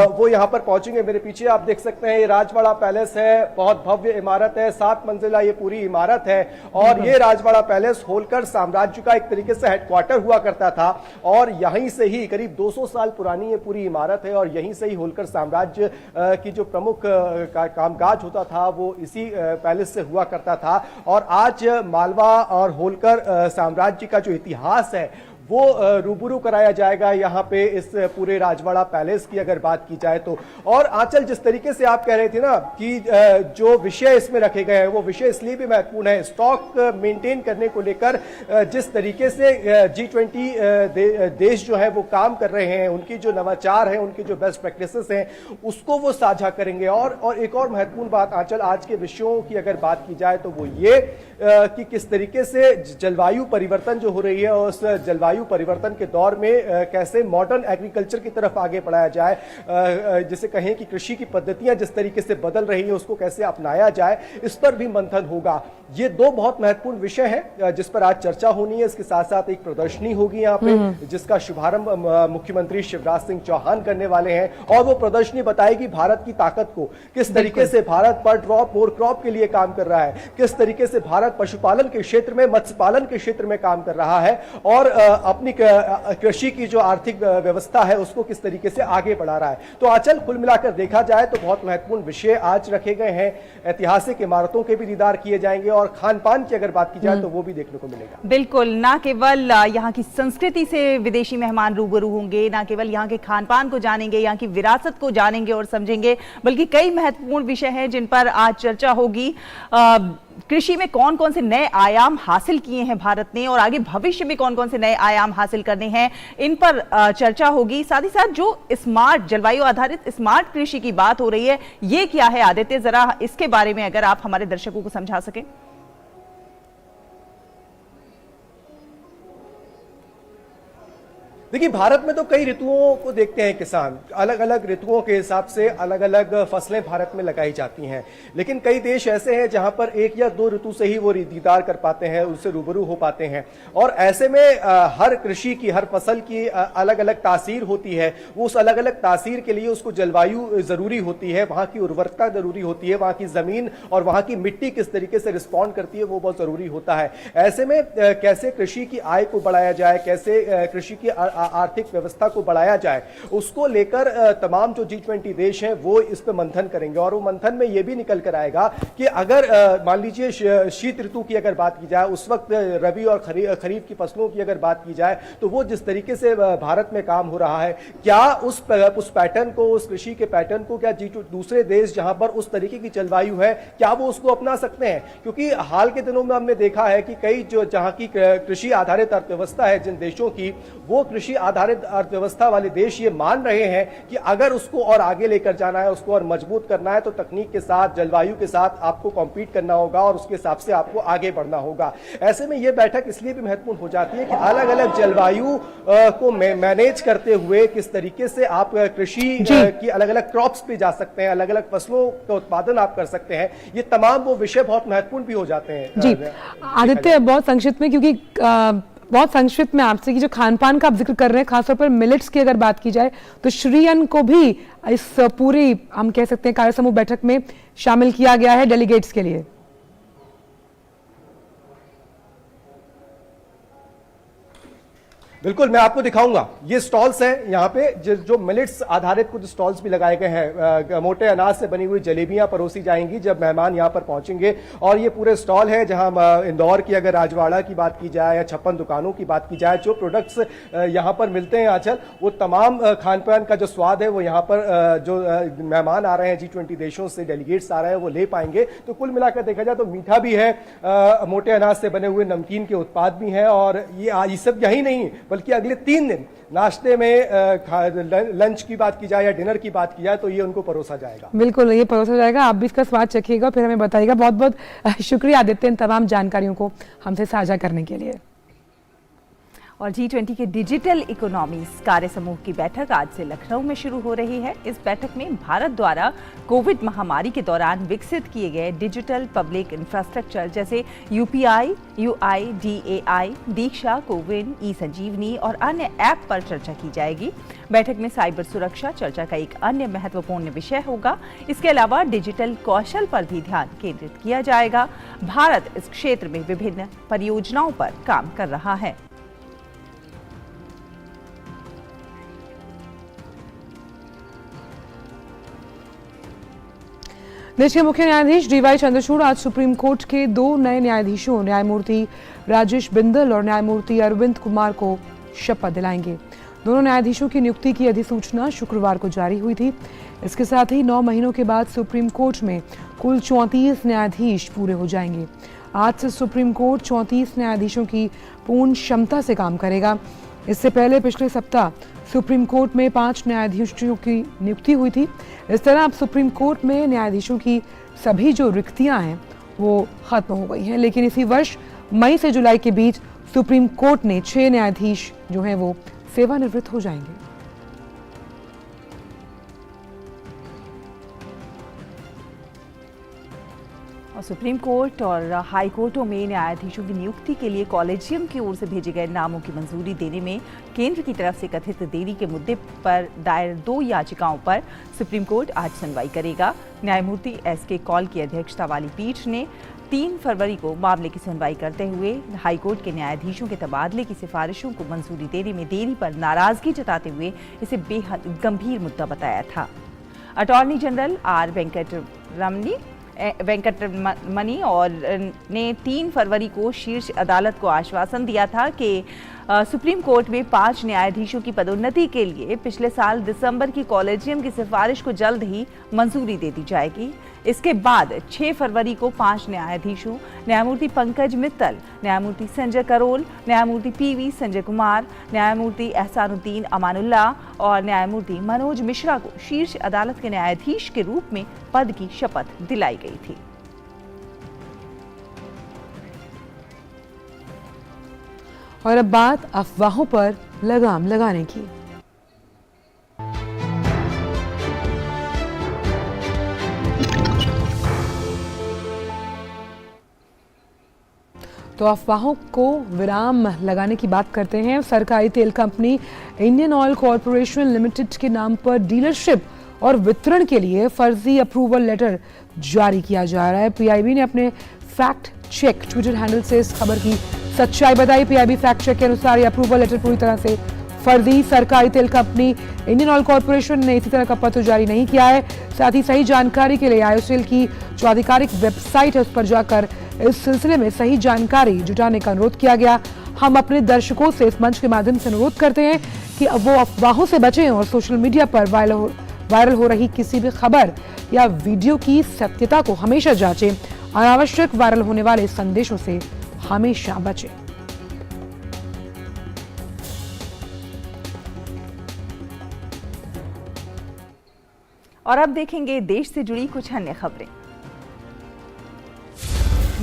वो यहाँ पर पहुंचेंगे। मेरे पीछे आप देख सकते हैं ये राजवाड़ा पैलेस है, बहुत भव्य इमारत है, 7 मंजिला ये पूरी इमारत है। और ये राजवाड़ा पैलेस होलकर साम्राज्य का एक तरीके से हेडक्वार्टर हुआ करता था और यहीं से ही करीब 200 साल पुरानी ये पूरी इमारत है और यहीं से ही होलकर साम्राज्य की जो प्रमुख कामकाज होता था वो इसी पैलेस से हुआ करता था। और आज मालवा और होलकर साम्राज्य का जो इतिहास है वो रूबरू कराया जाएगा यहाँ पे इस पूरे राजवाड़ा पैलेस की अगर बात की जाए तो। और आंचल, जिस तरीके से आप कह रहे थे ना कि जो विषय इसमें रखे गए हैं वो विषय इसलिए भी महत्वपूर्ण है, स्टॉक मेंटेन करने को लेकर जिस तरीके से G20 देश जो है वो काम कर रहे हैं, उनकी जो नवाचार है, उनकी जो बेस्ट प्रैक्टिसेस हैं उसको वो साझा करेंगे। और एक और महत्वपूर्ण बात आंचल, आज के विषयों की अगर बात की जाए तो वो ये कि किस तरीके से जलवायु परिवर्तन जो हो रही है और उस जलवायु परिवर्तन के दौर में कैसे मॉडर्न एग्रीकल्चर की तरफ आगे बढ़ाया जाए, जिसे कहें कि कृषि की पद्धतियां जिस तरीके से बदल रही हैं उसको कैसे अपनाया जाए, इस पर भी मंथन होगा। ये 2 बहुत महत्वपूर्ण विषय हैं जिस पर आज चर्चा होनी है। इसके साथ साथ एक प्रदर्शनी होगी यहाँ पे जिसका शुभारंभ मुख्यमंत्री शिवराज सिंह चौहान करने वाले हैं और वो प्रदर्शनी बताएगी भारत की ताकत को, किस तरीके से भारत पर ड्रॉप मोर क्रॉप के लिए काम कर रहा है, किस तरीके से भारत पशुपालन के क्षेत्र में, मत्स्य पालन के क्षेत्र में काम कर रहा है और अपनी कृषि की जो आर्थिक व्यवस्था है उसको किस तरीके से आगे बढ़ा रहा है। तो आंचल, कुल मिलाकर देखा जाए तो बहुत महत्वपूर्ण विषय आज रखे गए हैं। ऐतिहासिक इमारतों के भी दीदार किए जाएंगे और खान पान की अगर बात की जाए तो वो भी देखने को मिलेगा। बिल्कुल, ना केवल यहाँ की संस्कृति से विदेशी मेहमान रूबरू होंगे, ना केवल यहाँ के खान पान को जानेंगे, यहाँ की विरासत को जानेंगे और समझेंगे, बल्कि कई महत्वपूर्ण विषय हैं जिन पर आज चर्चा होगी। कृषि में कौन कौन से नए आयाम हासिल किए हैं भारत ने और आगे भविष्य में कौन कौन से नए आयाम हासिल करने हैं, इन पर चर्चा होगी। साथ ही साथ जो स्मार्ट, जलवायु आधारित स्मार्ट कृषि की बात हो रही है, ये क्या है आदित्य, जरा इसके बारे में अगर आप हमारे दर्शकों को समझा सकें। देखिए, भारत में तो कई ऋतुओं को देखते हैं किसान, अलग अलग ऋतुओं के हिसाब से अलग अलग फसलें भारत में लगाई जाती हैं। लेकिन कई देश ऐसे हैं जहां पर 1 या 2 ऋतु से ही वो दीदार कर पाते हैं, उससे रूबरू हो पाते हैं। और ऐसे में हर कृषि की, हर फसल की अलग अलग तासीर होती है। वो उस अलग अलग तासीर के लिए उसको जलवायु जरूरी होती है, वहां की उर्वरकता जरूरी होती है, वहां की जमीन और वहां की मिट्टी किस तरीके से रिस्पॉन्ड करती है वो बहुत जरूरी होता है। ऐसे में कैसे कृषि की आय को बढ़ाया जाए, कैसे कृषि की आर्थिक व्यवस्था को बढ़ाया जाए, उसको लेकर तमाम जो G20 देश हैं वो इस पे मंथन करेंगे। और वो मंथन में ये भी निकल कर आएगा कि अगर मान लीजिए शीत ऋतु की अगर बात की जाए, उस वक्त रबी और खरीफ की फसलों की अगर बात की जाए तो वो जिस तरीके से भारत में काम हो रहा है, क्या उस पैटर्न को, उस कृषि के पैटर्न को क्या दूसरे देश जहां पर उस तरीके की जलवायु है, क्या वो उसको अपना सकते हैं? क्योंकि हाल के दिनों में हमने देखा है कि कई जो जहां की कृषि आधारित अर्थव्यवस्था है जिन देशों की, वो कृषि आधारित अर्थव्यवस्था वाले देश ये मान रहे हैं कि अगर उसको और आगे लेकर जाना है, उसको और मजबूत करना है तो तकनीक के साथ, जलवायु के साथ आपको कॉम्पीट करना होगा और उसके हिसाब से आपको आगे बढ़ना होगा। ऐसे में ये बैठक इसलिए भी महत्वपूर्ण हो जाती है कि अलग अलग जलवायु को मैनेज करते हुए किस तरीके से आप कृषि की अलग अलग क्रॉप्स पे जा सकते हैं, अलग अलग फसलों का उत्पादन आप कर सकते हैं। ये तमाम वो विषय बहुत महत्वपूर्ण भी हो जाते हैं। जी आदित्य, बहुत संक्षिप्त में, क्योंकि बहुत संक्षिप्त में आपसे कि जो खान पान का आप जिक्र कर रहे हैं, खासतौर पर मिलेट्स की अगर बात की जाए तो श्री अन्न को भी इस पूरी, हम कह सकते हैं, कार्य समूह बैठक में शामिल किया गया है डेलीगेट्स के लिए। बिल्कुल, मैं आपको दिखाऊंगा। ये स्टॉल्स हैं यहाँ पे जो मिलेट्स आधारित कुछ स्टॉल्स भी लगाए गए हैं। मोटे अनाज से बनी हुई जलेबियां परोसी जाएंगी जब मेहमान यहाँ पर पहुंचेंगे। और ये पूरे स्टॉल है जहाँ इंदौर की अगर राजवाड़ा की बात की जाए या 56 दुकानों की बात की जाए, जो प्रोडक्ट्स यहाँ पर मिलते हैं आंचल, वो तमाम खान पान का जो स्वाद है वो यहाँ पर जो मेहमान आ रहे हैं G20 देशों से, डेलीगेट्स आ रहे हैं, वो ले पाएंगे। तो कुल मिलाकर देखा जाए तो मीठा भी है, मोटे अनाज से बने हुए नमकीन के उत्पाद भी हैं। और ये सब यही नहीं बल्कि अगले 3 दिन नाश्ते में लंच की बात की जाए या डिनर की बात की जाए तो ये उनको परोसा जाएगा। बिल्कुल, ये परोसा जाएगा। आप भी इसका स्वाद चखिएगा, फिर हमें बताइएगा। बहुत बहुत शुक्रिया आदित्य इन तमाम जानकारियों को हमसे साझा करने के लिए। और G20 के डिजिटल इकोनॉमीज कार्य समूह की बैठक आज से लखनऊ में शुरू हो रही है। इस बैठक में भारत द्वारा कोविड महामारी के दौरान विकसित किए गए डिजिटल पब्लिक इंफ्रास्ट्रक्चर जैसे UPI, UIDAI, दीक्षा, कोविन, ई-संजीवनी और अन्य ऐप पर चर्चा की जाएगी। बैठक में साइबर सुरक्षा चर्चा का एक अन्य महत्वपूर्ण विषय होगा। इसके अलावा डिजिटल कौशल पर भी ध्यान केंद्रित किया जाएगा। भारत इस क्षेत्र में विभिन्न परियोजनाओं पर काम कर रहा है। देश के मुख्य न्यायाधीश DY चंद्रचूड़ आज सुप्रीम कोर्ट के 2 नए न्यायाधीशों न्यायमूर्ति राजेश बिंदल और न्यायमूर्ति अरविंद कुमार को शपथ दिलाएंगे। दोनों न्यायाधीशों की नियुक्ति की अधिसूचना शुक्रवार को जारी हुई थी। इसके साथ ही 9 महीनों के बाद सुप्रीम कोर्ट में कुल 34 न्यायाधीश पूरे हो जाएंगे। आज से सुप्रीम कोर्ट 34 न्यायाधीशों की पूर्ण क्षमता से काम करेगा। इससे पहले पिछले सप्ताह सुप्रीम कोर्ट में 5 न्यायाधीशों की नियुक्ति हुई थी। इस तरह अब सुप्रीम कोर्ट में न्यायाधीशों की सभी जो रिक्तियां हैं वो खत्म हो गई हैं। लेकिन इसी वर्ष मई से जुलाई के बीच सुप्रीम कोर्ट ने 6 न्यायाधीश जो हैं वो सेवानिवृत्त हो जाएंगे। और सुप्रीम कोर्ट और हाई कोर्टों में न्यायाधीशों की नियुक्ति के लिए कॉलेजियम की ओर से भेजे गए नामों की मंजूरी देने में केंद्र की तरफ से कथित देरी के मुद्दे पर दायर 2 याचिकाओं पर सुप्रीम कोर्ट आज सुनवाई करेगा। न्यायमूर्ति SK कौल की अध्यक्षता वाली पीठ ने 3 फरवरी को मामले की सुनवाई करते हुए हाईकोर्ट के न्यायाधीशों के तबादले की सिफारिशों को मंजूरी देने में देरी पर नाराजगी जताते हुए इसे बेहद गंभीर मुद्दा बताया था। अटॉर्नी जनरल R वेंकटरमणी और ने 3 फरवरी को शीर्ष अदालत को आश्वासन दिया था कि सुप्रीम कोर्ट में 5 न्यायाधीशों की पदोन्नति के लिए पिछले साल दिसंबर की कॉलेजियम की सिफारिश को जल्द ही मंजूरी दे दी जाएगी। इसके बाद 6 फरवरी को 5 न्यायाधीशों न्यायमूर्ति पंकज मित्तल, न्यायमूर्ति संजय करोल, न्यायमूर्ति PV संजय कुमार, न्यायमूर्ति एहसानुद्दीन अमानुल्लाह और न्यायमूर्ति मनोज मिश्रा को शीर्ष अदालत के न्यायाधीश के रूप में पद की शपथ दिलाई गई थी। और अब बात अफवाहों पर लगाम लगाने की। तो अफवाहों को विराम लगाने की बात करते हैं। सरकारी तेल company Indian oil corporation limited के नाम पर डीलरशिप और वितरण के लिए फर्जी अप्रूवल लेटर जारी किया जा रहा है। PIB ने अपने फैक्ट चेक ट्विटर हैंडल से इस खबर की सच्चाई बताई। PIB फैक्ट चेक के अनुसार ये अप्रूवल लेटर पूरी तरह से फर्जी। सरकारी तेल कंपनी इंडियन ऑयल कॉरपोरेशन ने इसी तरह का पत्र जारी नहीं किया है। साथ ही सही जानकारी के लिए IOCL की जो आधिकारिक वेबसाइट है उस पर जाकर इस सिलसिले में सही जानकारी जुटाने का अनुरोध किया गया। हम अपने दर्शकों से इस मंच के माध्यम से अनुरोध करते हैं कि अब वो अफवाहों से बचें और सोशल मीडिया पर वायरल हो रही किसी भी खबर या वीडियो की सत्यता को हमेशा जांचें। अनावश्यक वायरल होने वाले संदेशों से हमेशा बचें। और अब देखेंगे देश से जुड़ी कुछ अन्य खबरें।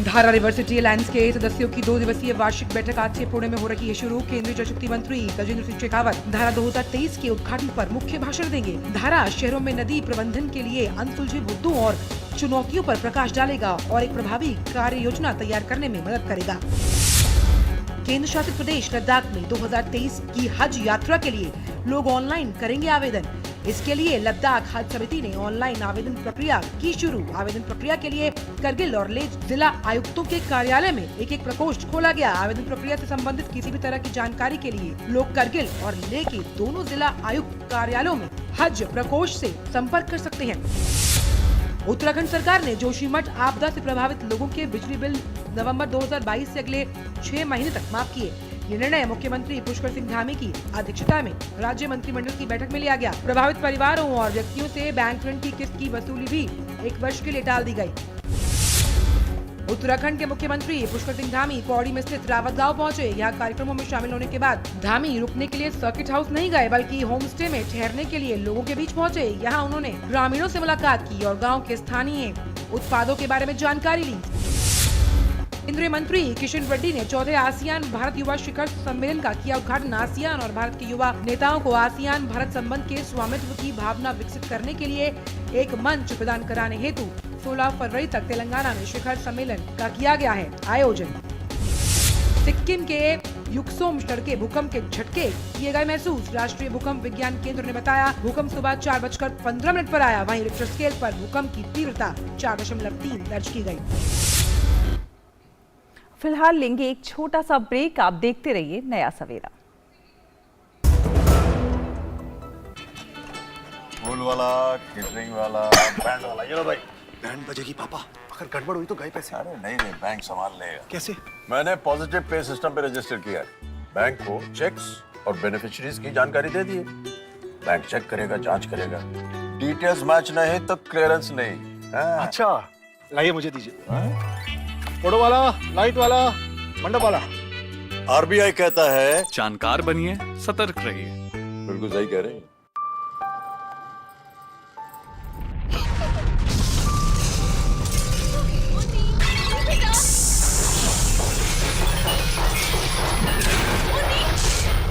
धारा रिवर्सिटी अलायंस के सदस्यों की 2 दिवसीय वार्षिक बैठक आज से पुणे में हो रही है शुरू। केंद्रीय जल शक्ति मंत्री गजेंद्र सिंह शेखावत धारा 2023 के उद्घाटन पर मुख्य भाषण देंगे। धारा शहरों में नदी प्रबंधन के लिए अनसुलझे मुद्दों और चुनौतियों पर प्रकाश डालेगा और एक प्रभावी कार्य योजना तैयार करने में मदद करेगा। केंद्र शासित प्रदेश लद्दाख में 2023 की हज यात्रा के लिए लोग ऑनलाइन करेंगे आवेदन। इसके लिए लद्दाख हज समिति ने ऑनलाइन आवेदन प्रक्रिया की शुरू। आवेदन प्रक्रिया के लिए करगिल और लेह जिला आयुक्तों के कार्यालय में एक प्रकोष्ठ खोला गया। आवेदन प्रक्रिया से संबंधित किसी भी तरह की जानकारी के लिए लोग करगिल और लेह के दोनों जिला आयुक्त कार्यालयों में हज प्रकोष्ठ से संपर्क कर सकते हैं। उत्तराखंड सरकार ने जोशीमठ आपदा से प्रभावित लोगों के बिजली बिल नवंबर 2022 से अगले 6 महीने तक माफ किए। ये निर्णय मुख्यमंत्री पुष्कर सिंह धामी की अध्यक्षता में राज्य मंत्रिमंडल की बैठक में लिया गया। प्रभावित परिवारों और व्यक्तियों से बैंक ऋण की किस्त की वसूली भी 1 वर्ष के लिए टाल दी गई। उत्तराखंड के मुख्यमंत्री पुष्कर सिंह धामी पौड़ी में स्थित रावत गांव पहुंचे। यहाँ कार्यक्रमों में शामिल होने के बाद धामी रुकने के लिए सर्किट हाउस नहीं गए बल्कि होम स्टे में ठहरने के लिए लोगों के बीच पहुंचे। यहाँ उन्होंने ग्रामीणों से मुलाकात की और गाँव के स्थानीय उत्पादों के बारे में जानकारी ली। केंद्रीय मंत्री किशन रेड्डी ने चौथे आसियान भारत युवा शिखर सम्मेलन का किया उद्घाटन। आसियान और भारत के युवा नेताओं को आसियान भारत संबंध के स्वामित्व की भावना विकसित करने के लिए एक मंच प्रदान कराने हेतु 16 फरवरी तक तेलंगाना में शिखर सम्मेलन का किया गया है आयोजन। सिक्किम के युक्सोम शहर के भूकंप के झटके किए गए महसूस। राष्ट्रीय भूकंप विज्ञान केंद्र ने बताया भूकंप सुबह 4:15 पर आया। वहीं रिक्टर स्केल पर भूकंप की तीव्रता 4.3 दर्ज की गई। फिलहाल लेंगे एक छोटा सा ब्रेक। आप देखते रहिए नया सवेरा। फूल वाला, केटरिंग वाला, बैंड वाला, ये लो भाई। बैंड बजेगी पापा, अगर गड़बड़ हुई तो गए पैसे। अरे नहीं, बैंक संभाल लेगा। कैसे? मैंने पॉजिटिव पे सिस्टम पे रजिस्टर किया है। बैंक को चेक्स और बेनिफिशियरीज की जानकारी दे दी है। बैंक चेक करेगा, जांच करेगा, डिटेल्स मैच नहीं तो क्लियरेंस नहीं। अच्छा, लाइए मुझे दीजिए। फोटो वाला, लाइट वाला, मंडप वाला। आरबीआई कहता है जानकार बनिए, सतर्क रहिए। बिल्कुल सही कह रहे हैं।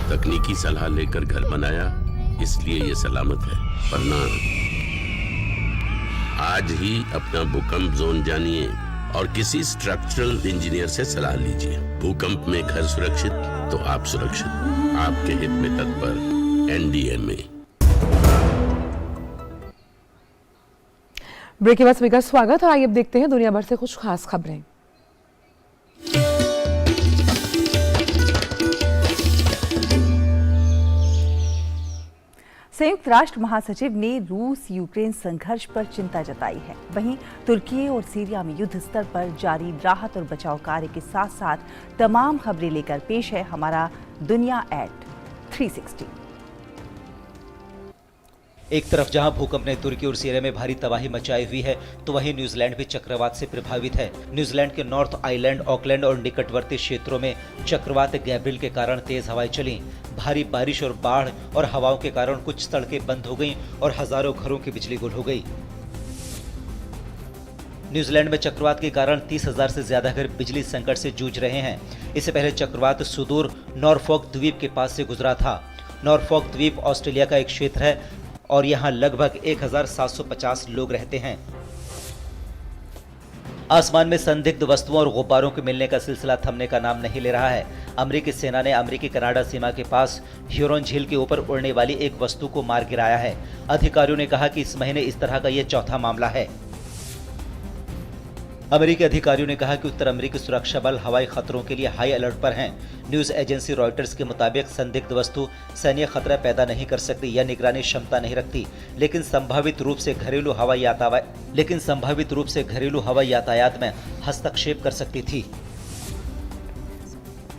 तकनीकी सलाह लेकर घर बनाया, इसलिए ये सलामत है। वरना आज ही अपना भूकंप जोन जानिए और किसी स्ट्रक्चरल इंजीनियर से सलाह लीजिए। भूकंप में घर सुरक्षित तो आप सुरक्षित। आपके हित में तत्पर NDMA। ब्रेक के बाद सभी का स्वागत है। आइए अब देखते हैं दुनिया भर से कुछ खास खबरें। संयुक्त राष्ट्र महासचिव ने रूस यूक्रेन संघर्ष पर चिंता जताई है। वहीं तुर्की और सीरिया में युद्ध स्तर पर जारी राहत और बचाव कार्य के साथ साथ तमाम खबरें लेकर पेश है हमारा दुनिया एट 360। एक तरफ जहां भूकंप ने तुर्की और सीरिया में भारी तबाही मचाई हुई है, तो वहीं न्यूजीलैंड भी चक्रवात से प्रभावित है। न्यूजीलैंड के नॉर्थ आइलैंड, ऑकलैंड और निकटवर्ती क्षेत्रों में चक्रवात गैब्रियल के कारण तेज हवाएं चली। भारी बारिश और बाढ़ और हवाओं के कारण कुछ सड़कें बंद हो गईं और हजारों घरों की बिजली गुल हो गई। न्यूजीलैंड में चक्रवात के कारण 30,000 से ज्यादा घर बिजली संकट से जूझ रहे हैं। इससे पहले चक्रवात सुदूर नॉरफॉक द्वीप के पास से गुजरा था। नॉरफॉक द्वीप ऑस्ट्रेलिया का एक क्षेत्र है और यहाँ लगभग 1750 लोग रहते हैं। आसमान में संदिग्ध वस्तुओं और गुब्बारों के मिलने का सिलसिला थमने का नाम नहीं ले रहा है। अमेरिकी सेना ने अमेरिकी कनाडा सीमा के पास ह्यूरॉन झील के ऊपर उड़ने वाली एक वस्तु को मार गिराया है। अधिकारियों ने कहा कि इस महीने इस तरह का यह चौथा मामला है। अमेरिकी अधिकारियों ने कहा कि उत्तर अमेरिकी सुरक्षा बल हवाई खतरों के लिए हाई अलर्ट पर हैं। न्यूज एजेंसी रॉयटर्स के मुताबिक संदिग्ध वस्तु सैन्य खतरा पैदा नहीं कर सकती या निगरानी क्षमता नहीं रखती, लेकिन संभावित रूप से घरेलू हवाई यातायात में हस्तक्षेप कर सकती थी।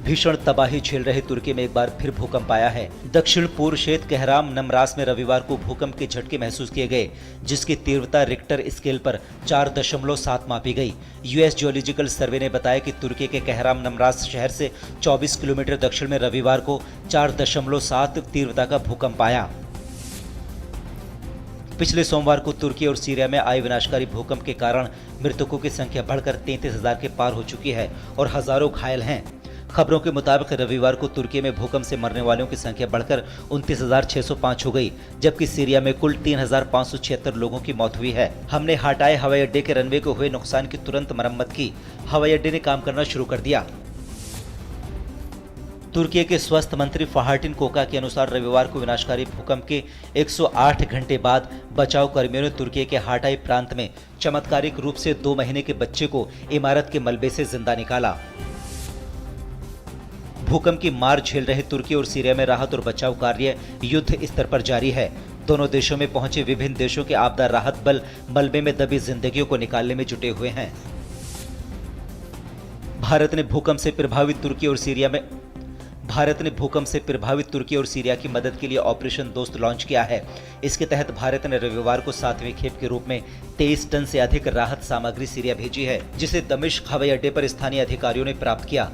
भीषण तबाही झेल रहे तुर्की में एक बार फिर भूकंप आया है। दक्षिण पूर्व क्षेत्र कहराम नमरास में रविवार को भूकंप के झटके महसूस किए गए, जिसकी तीव्रता रिक्टर स्केल पर 4.7 मापी गई। यूएस जियोलॉजिकल सर्वे ने बताया कि तुर्की के कहराम नमरास शहर से 24 किलोमीटर दक्षिण में रविवार को 4.7 तीव्रता का भूकंप आया। पिछले सोमवार को तुर्की और सीरिया में आए विनाशकारी भूकंप के कारण मृतकों की संख्या बढ़कर 33,000 के पार हो चुकी है और हजारों घायल हैं। खबरों के मुताबिक रविवार को तुर्की में भूकंप से मरने वालों की संख्या बढ़कर 29,605 हो गई, जबकि सीरिया में कुल 3,576 लोगों की मौत हुई है। हमने हाटाए हवाई अड्डे के रनवे को हुए नुकसान की तुरंत मरम्मत की। हवाई अड्डे ने काम करना शुरू कर दिया। तुर्की के स्वास्थ्य मंत्री फहाटिन कोका के अनुसार रविवार को विनाशकारी भूकंप के 108 घंटे बाद बचाव कर्मियों ने तुर्की के हाटाई प्रांत में चमत्कारिक रूप से 2 महीने के बच्चे को इमारत के मलबे से जिंदा निकाला। भूकंप की मार झेल रहे तुर्की और सीरिया में राहत और बचाव कार्य युद्ध स्तर पर जारी है। दोनों देशों में पहुंचे विभिन्न देशों के आपदा राहत बल मलबे में दबी जिंदगियों को निकालने में जुटे हुए हैं। भारत ने भूकंप से प्रभावित तुर्की और सीरिया की मदद के लिए ऑपरेशन दोस्त लॉन्च किया है। इसके तहत भारत ने रविवार को 7वें खेप के रूप में 23 टन से अधिक राहत सामग्री सीरिया भेजी है, जिसे दमिश्क हवाई अड्डे पर स्थानीय अधिकारियों ने प्राप्त किया।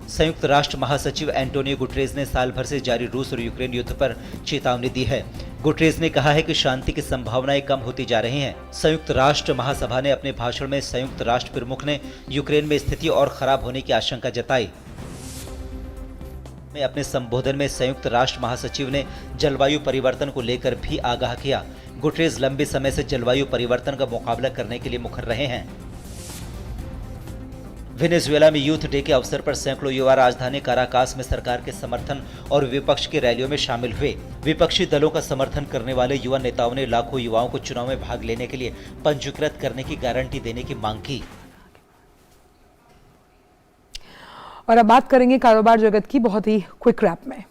संयुक्त राष्ट्र महासचिव एंटोनियो गुटेरेस ने साल भर से जारी रूस और यूक्रेन युद्ध पर चेतावनी दी है। गुटेरेस ने कहा है कि शांति की संभावनाएं कम होती जा रही हैं। संयुक्त राष्ट्र महासभा ने अपने भाषण में संयुक्त राष्ट्र प्रमुख ने यूक्रेन में स्थिति और खराब होने की आशंका जताई। में अपने संबोधन में संयुक्त राष्ट्र महासचिव ने जलवायु परिवर्तन को लेकर भी आगाह किया। गुटेरेस लंबे समय से जलवायु परिवर्तन का मुकाबला करने के लिए मुखर रहे हैं। वेनेजुएला में यूथ डे के अवसर पर सैकड़ों युवा राजधानी काराकास में सरकार के समर्थन और विपक्ष की रैलियों में शामिल हुए। विपक्षी दलों का समर्थन करने वाले युवा नेताओं ने लाखों युवाओं को चुनाव में भाग लेने के लिए पंजीकृत करने की गारंटी देने की मांग की। और अब बात करेंगे कारोबार जगत की बहुत ही क्विक रैप में।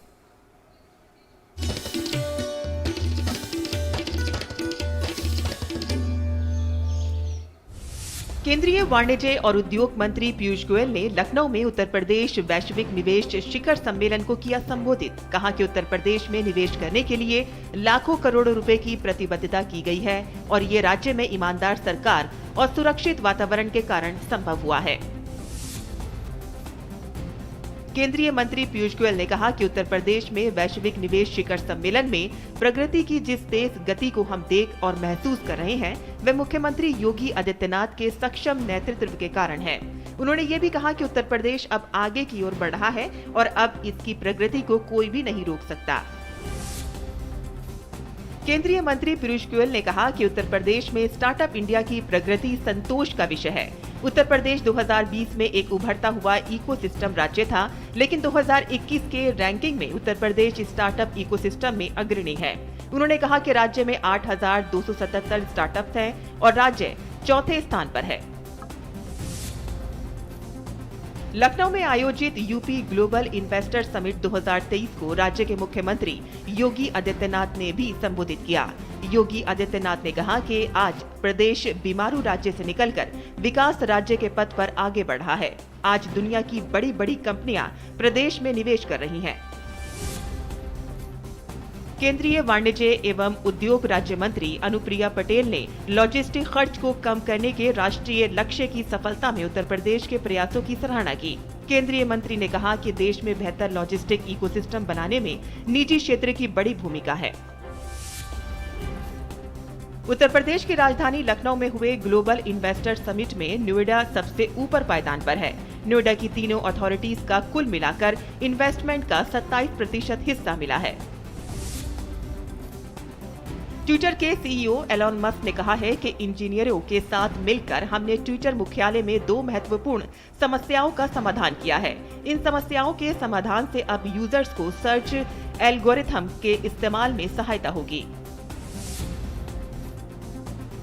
केंद्रीय वाणिज्य और उद्योग मंत्री पीयूष गोयल ने लखनऊ में उत्तर प्रदेश वैश्विक निवेश शिखर सम्मेलन को किया संबोधित। कहा कि उत्तर प्रदेश में निवेश करने के लिए लाखों करोड़ रुपए की प्रतिबद्धता की गई है और ये राज्य में ईमानदार सरकार और सुरक्षित वातावरण के कारण संभव हुआ है। केंद्रीय मंत्री पीयूष गोयल ने कहा कि उत्तर प्रदेश में वैश्विक निवेश शिखर सम्मेलन में प्रगति की जिस तेज गति को हम देख और महसूस कर रहे हैं वह मुख्यमंत्री योगी आदित्यनाथ के सक्षम नेतृत्व के कारण है। उन्होंने ये भी कहा कि उत्तर प्रदेश अब आगे की ओर बढ़ रहा है और अब इसकी प्रगति को कोई भी नहीं रोक सकता। केंद्रीय मंत्री पीयूष गोयल ने कहा कि उत्तर प्रदेश में स्टार्टअप इंडिया की प्रगति संतोष का विषय है। उत्तर प्रदेश 2020 में एक उभरता हुआ इकोसिस्टम राज्य था, लेकिन 2021 के रैंकिंग में उत्तर प्रदेश स्टार्टअप इकोसिस्टम में अग्रणी है। उन्होंने कहा कि राज्य में 8,277 स्टार्टअप्स हैं और राज्य चौथे स्थान पर है। लखनऊ में आयोजित यूपी ग्लोबल इन्वेस्टर समिट 2023 को राज्य के मुख्यमंत्री योगी आदित्यनाथ ने भी संबोधित किया। योगी आदित्यनाथ ने कहा कि आज प्रदेश बीमारू राज्य से निकलकर विकास राज्य के पथ पर आगे बढ़ रहा है। आज दुनिया की बड़ी बड़ी कंपनियां प्रदेश में निवेश कर रही हैं। केंद्रीय वाणिज्य एवं उद्योग राज्य मंत्री अनुप्रिया पटेल ने लॉजिस्टिक खर्च को कम करने के राष्ट्रीय लक्ष्य की सफलता में उत्तर प्रदेश के प्रयासों की सराहना की। केंद्रीय मंत्री ने कहा कि देश में बेहतर लॉजिस्टिक इकोसिस्टम बनाने में निजी क्षेत्र की बड़ी भूमिका है। उत्तर प्रदेश की राजधानी लखनऊ में हुए ग्लोबल इन्वेस्टर समिट में नोएडा सबसे ऊपर पायदान पर है। नोएडा की तीनों अथॉरिटीज का कुल मिलाकर इन्वेस्टमेंट का 27% हिस्सा मिला है। ट्विटर के सीईओ एलॉन मस्क ने कहा है कि इंजीनियरों के साथ मिलकर हमने ट्विटर मुख्यालय में 2 महत्वपूर्ण समस्याओं का समाधान किया है। इन समस्याओं के समाधान से अब यूजर्स को सर्च एल्गोरिथम के इस्तेमाल में सहायता होगी।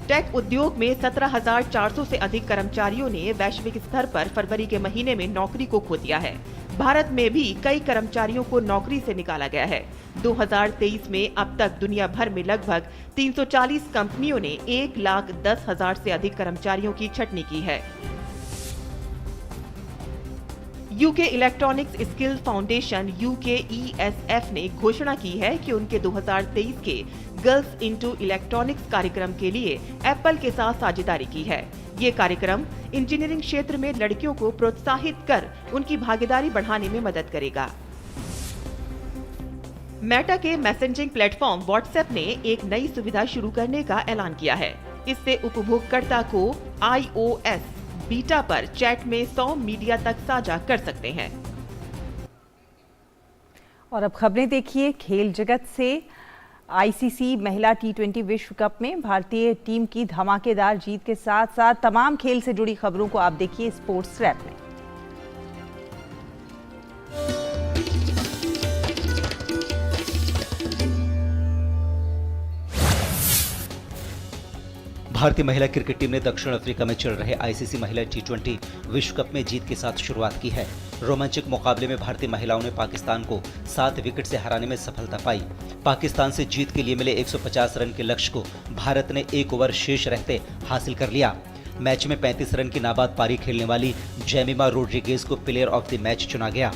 टेक उद्योग में 17,400 से अधिक कर्मचारियों ने वैश्विक स्तर पर फरवरी के महीने में नौकरी को खो दिया है। भारत में भी कई कर्मचारियों को नौकरी से निकाला गया है। 2023 में अब तक दुनिया भर में लगभग 340 कंपनियों ने 1,10,000 से अधिक कर्मचारियों की छटनी की है। UK electronics skill foundation UKESF ने घोषणा की है कि उनके 2023 के गर्ल्स इनटू इलेक्ट्रॉनिक्स कार्यक्रम के लिए एप्पल के साथ साझेदारी की है। ये कार्यक्रम इंजीनियरिंग क्षेत्र में लड़कियों को प्रोत्साहित कर उनकी भागीदारी बढ़ाने में मदद करेगा। मेटा के मैसेजिंग प्लेटफॉर्म व्हाट्सएप ने एक नई सुविधा शुरू करने का ऐलान किया है। इससे उपभोगकर्ता को iOS बीटा पर चैट में 100 मीडिया तक साझा कर सकते हैं। और अब खबरें देखिए खेल जगत से। आईसीसी महिला T20 विश्व कप में भारतीय टीम की धमाकेदार जीत के साथ साथ तमाम खेल से जुड़ी खबरों को आप देखिए स्पोर्ट्स रैप में। भारतीय महिला क्रिकेट टीम ने दक्षिण अफ्रीका में चल रहे आईसीसी महिला T20 विश्व कप में जीत के साथ शुरुआत की है। रोमांचक मुकाबले में भारतीय महिलाओं ने पाकिस्तान को 7 विकेट से हराने में सफलता पाई। पाकिस्तान से जीत के लिए मिले 150 रन के लक्ष्य को भारत ने 1 ओवर शेष रहते हासिल कर लिया। मैच में 35 रन की नाबाद पारी खेलने वाली जेमिमा रोड्रिगेज को प्लेयर ऑफ द मैच चुना गया।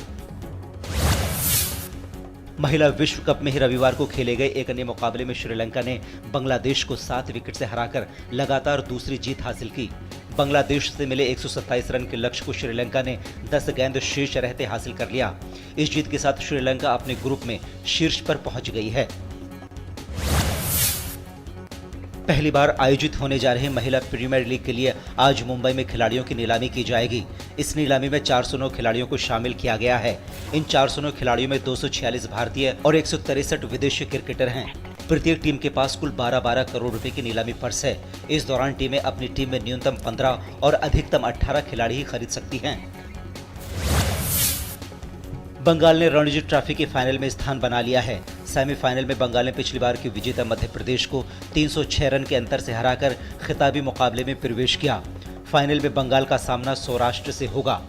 महिला विश्व कप में ही रविवार को खेले गए एक अन्य मुकाबले में श्रीलंका ने बांग्लादेश को 7 विकेट से हराकर लगातार दूसरी जीत हासिल की। बांग्लादेश से मिले 127 रन के लक्ष्य को श्रीलंका ने 10 गेंद शेष रहते हासिल कर लिया। इस जीत के साथ श्रीलंका अपने ग्रुप में शीर्ष पर पहुंच गई है। पहली बार आयोजित होने जा रहे महिला प्रीमियर लीग के लिए आज मुंबई में खिलाड़ियों की नीलामी की जाएगी। इस नीलामी में 409 खिलाड़ियों को शामिल किया गया है। इन 409 खिलाड़ियों में 246 भारतीय और 163 विदेशी क्रिकेटर हैं। प्रत्येक टीम के पास कुल 12-12 करोड़ रुपए की नीलामी पर्स है। इस दौरान टीमें अपनी टीम में न्यूनतम 15 और अधिकतम 18 खिलाड़ी ही खरीद सकती हैं। बंगाल ने रणजी ट्रॉफी के फाइनल में स्थान बना लिया है। सेमीफाइनल में बंगाल ने पिछली बार के विजेता मध्य प्रदेश को 306 रन के अंतर से हराकर खिताबी मुकाबले में प्रवेश किया। फाइनल में बंगाल का सामना सौराष्ट्र से होगा।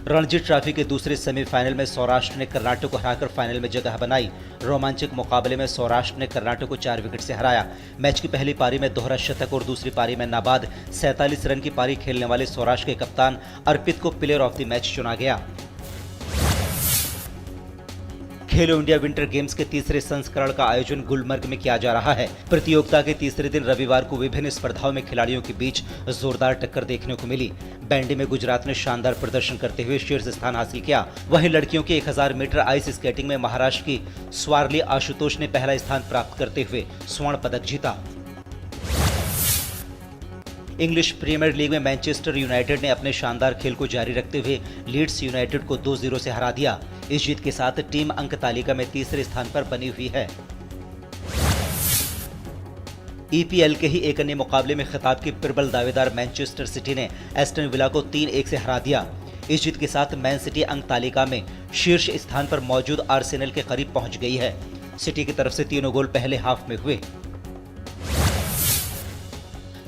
रणजी ट्रॉफी के दूसरे सेमीफाइनल में सौराष्ट्र ने कर्नाटक को हराकर फाइनल में जगह बनाई। रोमांचक मुकाबले में सौराष्ट्र ने कर्नाटक को 4 विकेट से हराया। मैच की पहली पारी में दोहरा शतक और दूसरी पारी में नाबाद 47 रन की पारी खेलने वाले सौराष्ट्र के कप्तान अर्पित को प्लेयर ऑफ द मैच चुना गया। खेलो इंडिया विंटर गेम्स के तीसरे संस्करण का आयोजन गुलमर्ग में किया जा रहा है। प्रतियोगिता के तीसरे दिन रविवार को विभिन्न स्पर्धाओं में खिलाड़ियों के बीच जोरदार टक्कर देखने को मिली। बैंडी में गुजरात ने शानदार प्रदर्शन करते हुए शीर्ष स्थान हासिल किया। वहीं लड़कियों के 1000 मीटर आइस स्केटिंग में महाराष्ट्र की स्वारली आशुतोष ने पहला स्थान प्राप्त करते हुए स्वर्ण पदक जीता। इंग्लिश प्रीमियर लीग में मैनचेस्टर यूनाइटेड ने अपने शानदार खेल को जारी रखते हुए लीड्स यूनाइटेड को 2-0 से हरा दिया। इस जीत के साथ टीम अंक तालिका में तीसरे स्थान पर बनी हुई है। ईपीएल के ही एक अन्य मुकाबले में खिताब की प्रबल दावेदार मैनचेस्टर सिटी ने एस्टन विला को 3-1 से हरा दिया। इस जीत के साथ मैन सिटी अंक तालिका में शीर्ष स्थान पर मौजूद आर्सेनल के करीब पहुंच गई है। सिटी की तरफ से 3 गोल पहले हाफ में हुए।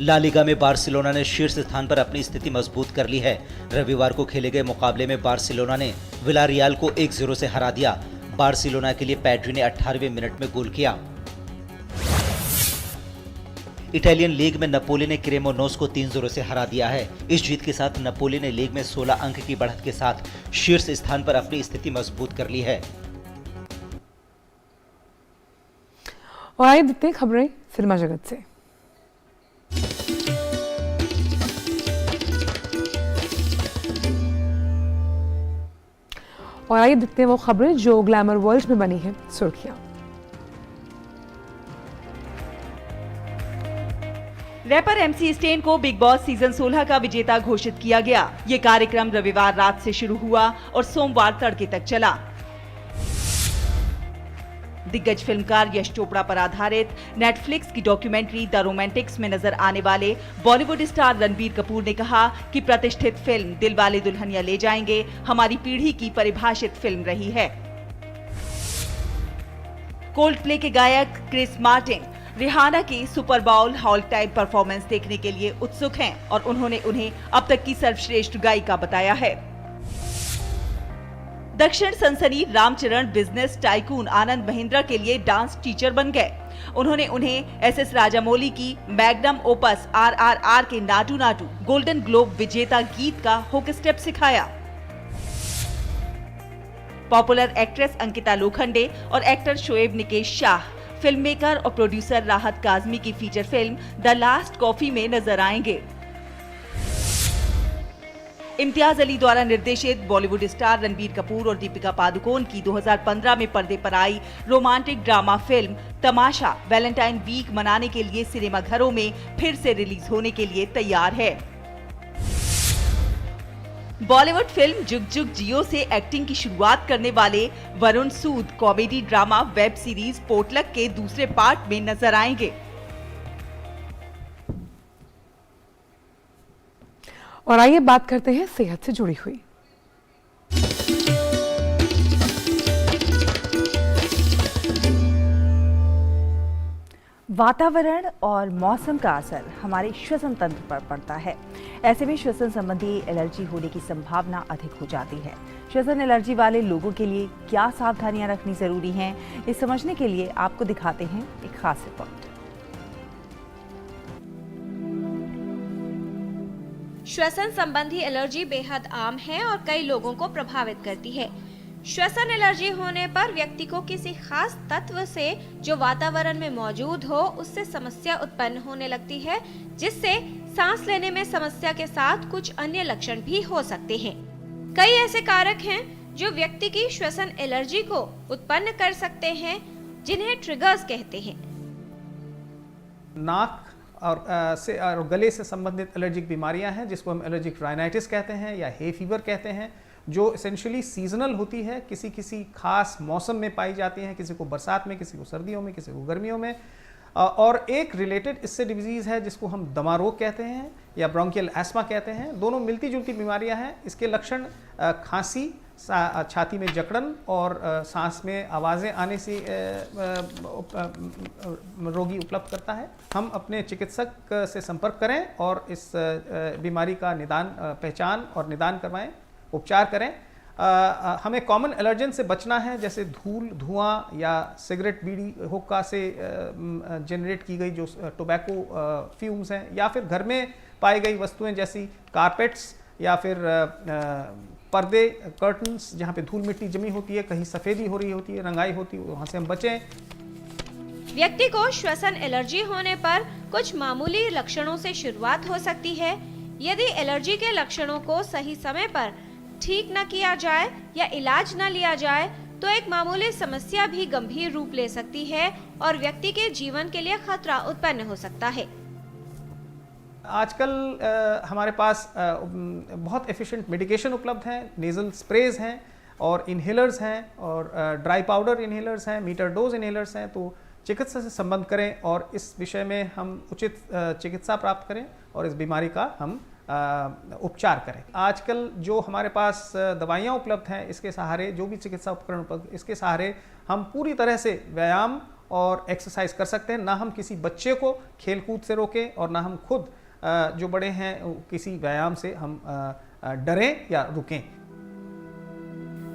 ला लीगा में बार्सिलोना ने शीर्ष स्थान पर अपनी स्थिति मजबूत कर ली है। रविवार को खेले गए मुकाबले में बार्सिलोना ने विलारियाल को 1-0 से हरा दिया। बार्सिलोना के लिए पैड्री ने 18वें मिनट में गोल किया। इटालियन लीग में नपोली ने क्रेमोनोस को 3-0 से हरा दिया है। इस जीत के साथ नपोली ने लीग में 16 अंक की बढ़त के साथ शीर्ष स्थान पर अपनी स्थिति मजबूत कर ली है। और आइए देखते हैं खबरें सिनेमा जगत से। और आइए देखते हैं वो खबरें जो ग्लैमर वर्ल्ड में बनी है सुर्खियां। रैपर एमसी स्टेन को बिग बॉस सीजन 16 का विजेता घोषित किया गया। ये कार्यक्रम रविवार रात से शुरू हुआ और सोमवार तड़के तक चला। दिग्गज फिल्मकार यश चोपड़ा पर आधारित नेटफ्लिक्स की डॉक्यूमेंट्री द रोमांटिक्स में नजर आने वाले बॉलीवुड स्टार रणबीर कपूर ने कहा कि प्रतिष्ठित फिल्म दिलवाले दुल्हनिया ले जाएंगे हमारी पीढ़ी की परिभाषित फिल्म रही है। कोल्डप्ले के गायक क्रिस मार्टिन रिहाना की Super Bowl hall type performance देखने के लिए उत्सुक हैं और उन्होंने उन्हें अब तक की सर्वश्रेष्ठ गायिका बताया है। दक्षिण सनसनी रामचरण बिजनेस टाइकून आनंद महिंद्रा के लिए डांस टीचर बन गए। उन्होंने उन्हें एसएस राजामौली की मैग्नम ओपस RRR के नाटू नाटू गोल्डन ग्लोब विजेता गीत का हुक स्टेप सिखाया। पॉपुलर एक्ट्रेस अंकिता लोखंडे और actor Shoaib Nikesh Shah film maker और प्रोड्यूसर राहत काजमी की feature film the last coffee में नजर आएंगे। इम्तियाज अली द्वारा निर्देशित बॉलीवुड स्टार रणबीर कपूर और दीपिका पादुकोण की 2015 में पर्दे पर आई रोमांटिक ड्रामा फिल्म तमाशा वैलेंटाइन वीक मनाने के लिए सिनेमाघरों में फिर से रिलीज होने के लिए तैयार है। बॉलीवुड फिल्म जुग जुग जियो से एक्टिंग की शुरुआत करने वाले वरुण सूद कॉमेडी ड्रामा वेब सीरीज पोटलक के दूसरे पार्ट में नजर आएंगे। और आइए बात करते हैं सेहत से जुड़ी हुई। वातावरण और मौसम का असर हमारे श्वसन तंत्र पर पड़ता है। ऐसे में श्वसन संबंधी एलर्जी होने की संभावना अधिक हो जाती है। श्वसन एलर्जी वाले लोगों के लिए क्या सावधानियां रखनी जरूरी हैं, ये समझने के लिए आपको दिखाते हैं एक खास रिपोर्ट। श्वसन संबंधी एलर्जी बेहद आम है और कई लोगों को प्रभावित करती है। श्वसन एलर्जी होने पर व्यक्ति को किसी खास तत्व से जो वातावरण में मौजूद हो उससे समस्या उत्पन्न होने लगती है, जिससे सांस लेने में समस्या के साथ कुछ अन्य लक्षण भी हो सकते हैं। कई ऐसे कारक हैं जो व्यक्ति की श्वसन एलर्जी को उत्पन्न कर सकते हैं जिन्हें ट्रिगर्स कहते हैं। नाक और गले से संबंधित एलर्जिक बीमारियां हैं जिसको हम एलर्जिक राइनाइटिस कहते हैं या हे फीवर कहते हैं, जो एसेंशियली सीजनल होती है, किसी किसी खास मौसम में पाई जाती हैं, किसी को बरसात में, किसी को सर्दियों में, किसी को गर्मियों में। और एक रिलेटेड इससे डिजीज़ है जिसको हम दमा रोग कहते हैं या ब्रोंकियल एस्मा कहते हैं। दोनों मिलती जुलती बीमारियां हैं। इसके लक्षण खांसी, छाती में जकड़न और सांस में आवाज़ें आने से रोगी उपलब्ध करता है। हम अपने चिकित्सक से संपर्क करें और इस बीमारी का निदान, पहचान और निदान करवाएं, उपचार करें। हमें कॉमन एलर्जन से बचना है, जैसे धूल, धुआं या सिगरेट, बीड़ी, हुक्का से जनरेट की गई जो टोबैको फ्यूम्स हैं, या फिर घर में पाई गई वस्तुएं जैसी कारपेट्स या फिर पर्दे, कर्टन्स, जहाँ पे धूल मिट्टी जमी होती है, कहीं सफ़ेदी हो रही होती है, रंगाई होती है, वहाँ से हम बचें। व्यक्ति को श्वसन एलर्जी होने पर कुछ मामूली लक्षणों से शुरुआत हो सकती है। यदि एलर्जी के लक्षणों को सही समय पर ठीक न किया जाए या इलाज न लिया जाए तो एक मामूली समस्या भी गंभीर रूप ले सकती है और व्यक्ति के जीवन के लिए खतरा उत्पन्न हो सकता है। आजकल हमारे पास बहुत एफिशिएंट मेडिकेशन उपलब्ध हैं, नेजल स्प्रेज हैं और इन्हेलर्स हैं और ड्राई पाउडर इन्हेलर्स हैं, मीटर डोज इन्हेलर्स हैं। तो चिकित्सा से संबंध करें और इस विषय में हम उचित चिकित्सा प्राप्त करें और इस बीमारी का हम उपचार करें। आजकल जो हमारे पास दवाइयाँ उपलब्ध हैं, इसके सहारे, जो भी चिकित्सा उपकरण उपलब्ध, इसके सहारे हम पूरी तरह से व्यायाम और एक्सरसाइज कर सकते हैं। ना हम किसी बच्चे को खेलकूद से रोकें और ना हम खुद जो बड़े हैं किसी व्यायाम से हम डरें या रुकें।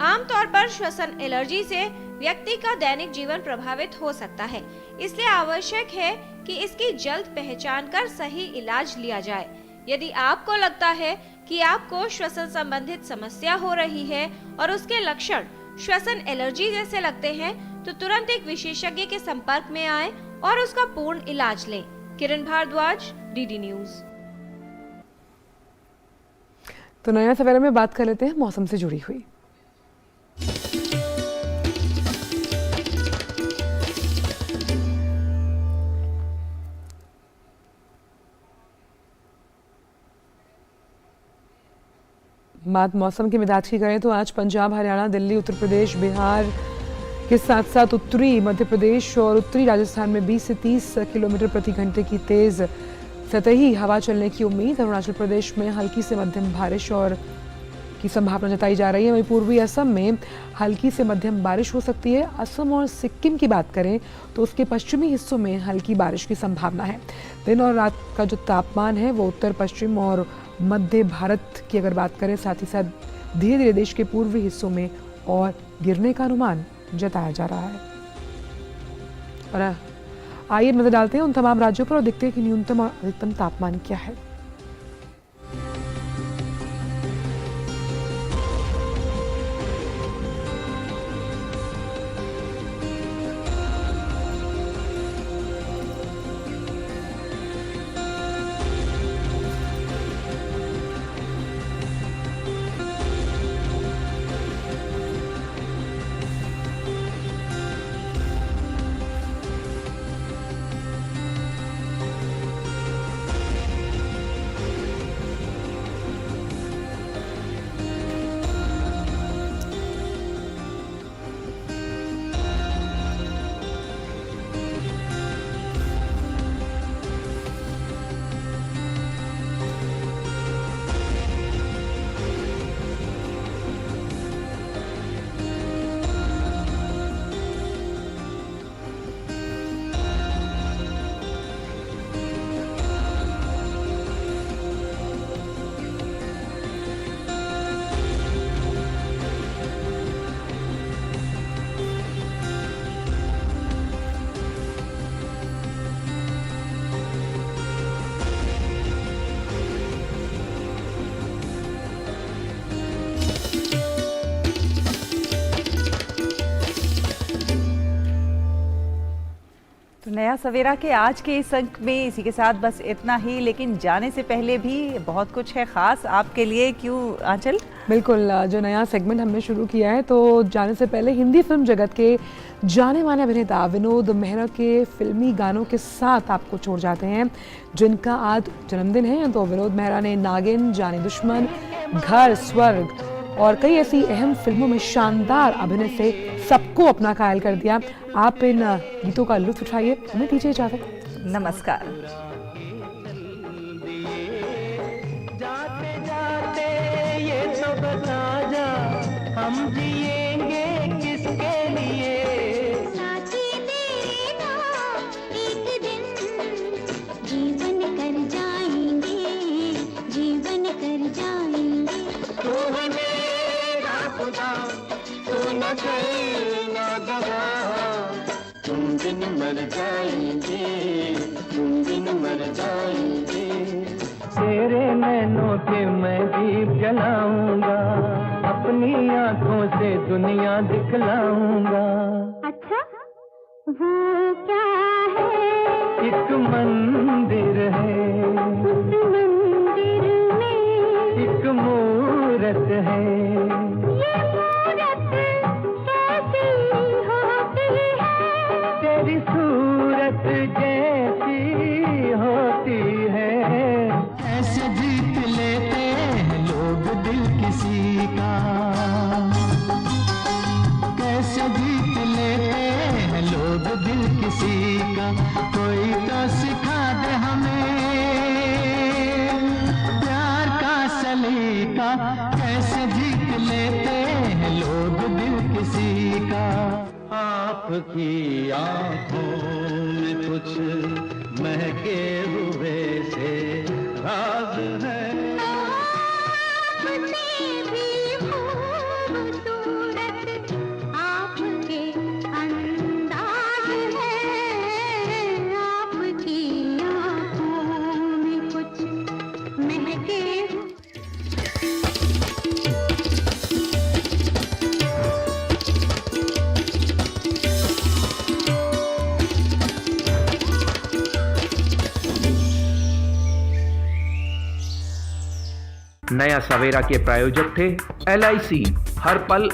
आमतौर पर श्वसन एलर्जी से व्यक्ति का दैनिक जीवन प्रभावित हो सकता है, इसलिए आवश्यक है कि इसकी जल्द पहचान कर सही इलाज लिया जाए। यदि आपको लगता है कि आपको श्वसन संबंधित समस्या हो रही है और उसके लक्षण श्वसन एलर्जी जैसे लगते हैं, तो तुरंत एक विशेषज्ञ के संपर्क में आएं और उसका पूर्ण इलाज लें। किरण भारद्वाज, डीडी न्यूज। तो नया सवेरा में बात कर लेते हैं मौसम से जुड़ी हुई। बात मौसम के मिजाज की करें तो आज पंजाब, हरियाणा, दिल्ली, उत्तर प्रदेश, बिहार के साथ साथ उत्तरी मध्य प्रदेश और उत्तरी राजस्थान में 20 से 30 किलोमीटर प्रति घंटे की तेज सतही हवा चलने की उम्मीद। अरुणाचल प्रदेश में हल्की से मध्यम बारिश और की संभावना जताई जा रही है। वहीं पूर्वी असम में हल्की से मध्यम बारिश हो सकती है। असम और सिक्किम की बात करें तो उसके पश्चिमी हिस्सों में हल्की बारिश की संभावना है। दिन और रात का जो तापमान है वो उत्तर पश्चिम और मध्य भारत की अगर बात करें, साथ ही साथ धीरे धीरे देश के पूर्वी हिस्सों में और गिरने का अनुमान जताया जा रहा है। और आइए नजर डालते हैं उन तमाम राज्यों पर और देखते हैं कि न्यूनतम और अधिकतम तापमान क्या है। नया सवेरा के आज के इस अंक में इसी के साथ बस इतना ही, लेकिन जाने से पहले भी बहुत कुछ है खास आपके लिए। क्यों आंचल? बिल्कुल, जो नया सेगमेंट हमने शुरू किया है, तो जाने से पहले हिंदी फिल्म जगत के जाने माने अभिनेता विनोद मेहरा के फिल्मी गानों के साथ आपको छोड़ जाते हैं, जिनका आज जन्मदिन है। तो विनोद मेहरा ने नागिन, जानी दुश्मन, घर, स्वर्ग और कई ऐसी अहम फिल्मों में शानदार अभिनय से सबको अपना कायल कर दिया। आप इन गीतों का लुत्फ उठाइए। हमें दीजिए इजाजत। नमस्कार। जाते जाते ये तो बता जा, हम जिएंगे किसके लिए? साथी तेरा एक दिन जीवन कर जाएंगे, जीवन कर जाएंगे। तू है मेरा खुदा, तू न करना दगा, तुम दिन मर जाएंगे, तुम दिन मर जाएंगे। तेरे नैनों के मैं दीप जलाऊंगा, अपनी आंखों से दुनिया दिखलाऊंगा। अच्छा, वो क्या है? एक मंदिर है, उस मंदिर में एक मूरत है। ये मूरत कैसी होती है? तेरी सूरत जैसी होती है। ऐसे जीत लेते हैं लोग दिल किसी का, कैसे जीत लेते हैं लोग दिल किसी का। कोई तो सिखा दे हमें प्यार का सलीका, कैसे जीत लेते हैं लोग दिल किसी का। आपकी आंखों में कुछ महके हुए से राज है। आपसे भी खूबसूरत आपके अंदाज है, आपकी आंखों में कुछ महके। नया सवेरा के प्रायोजक थे LIC, हर पल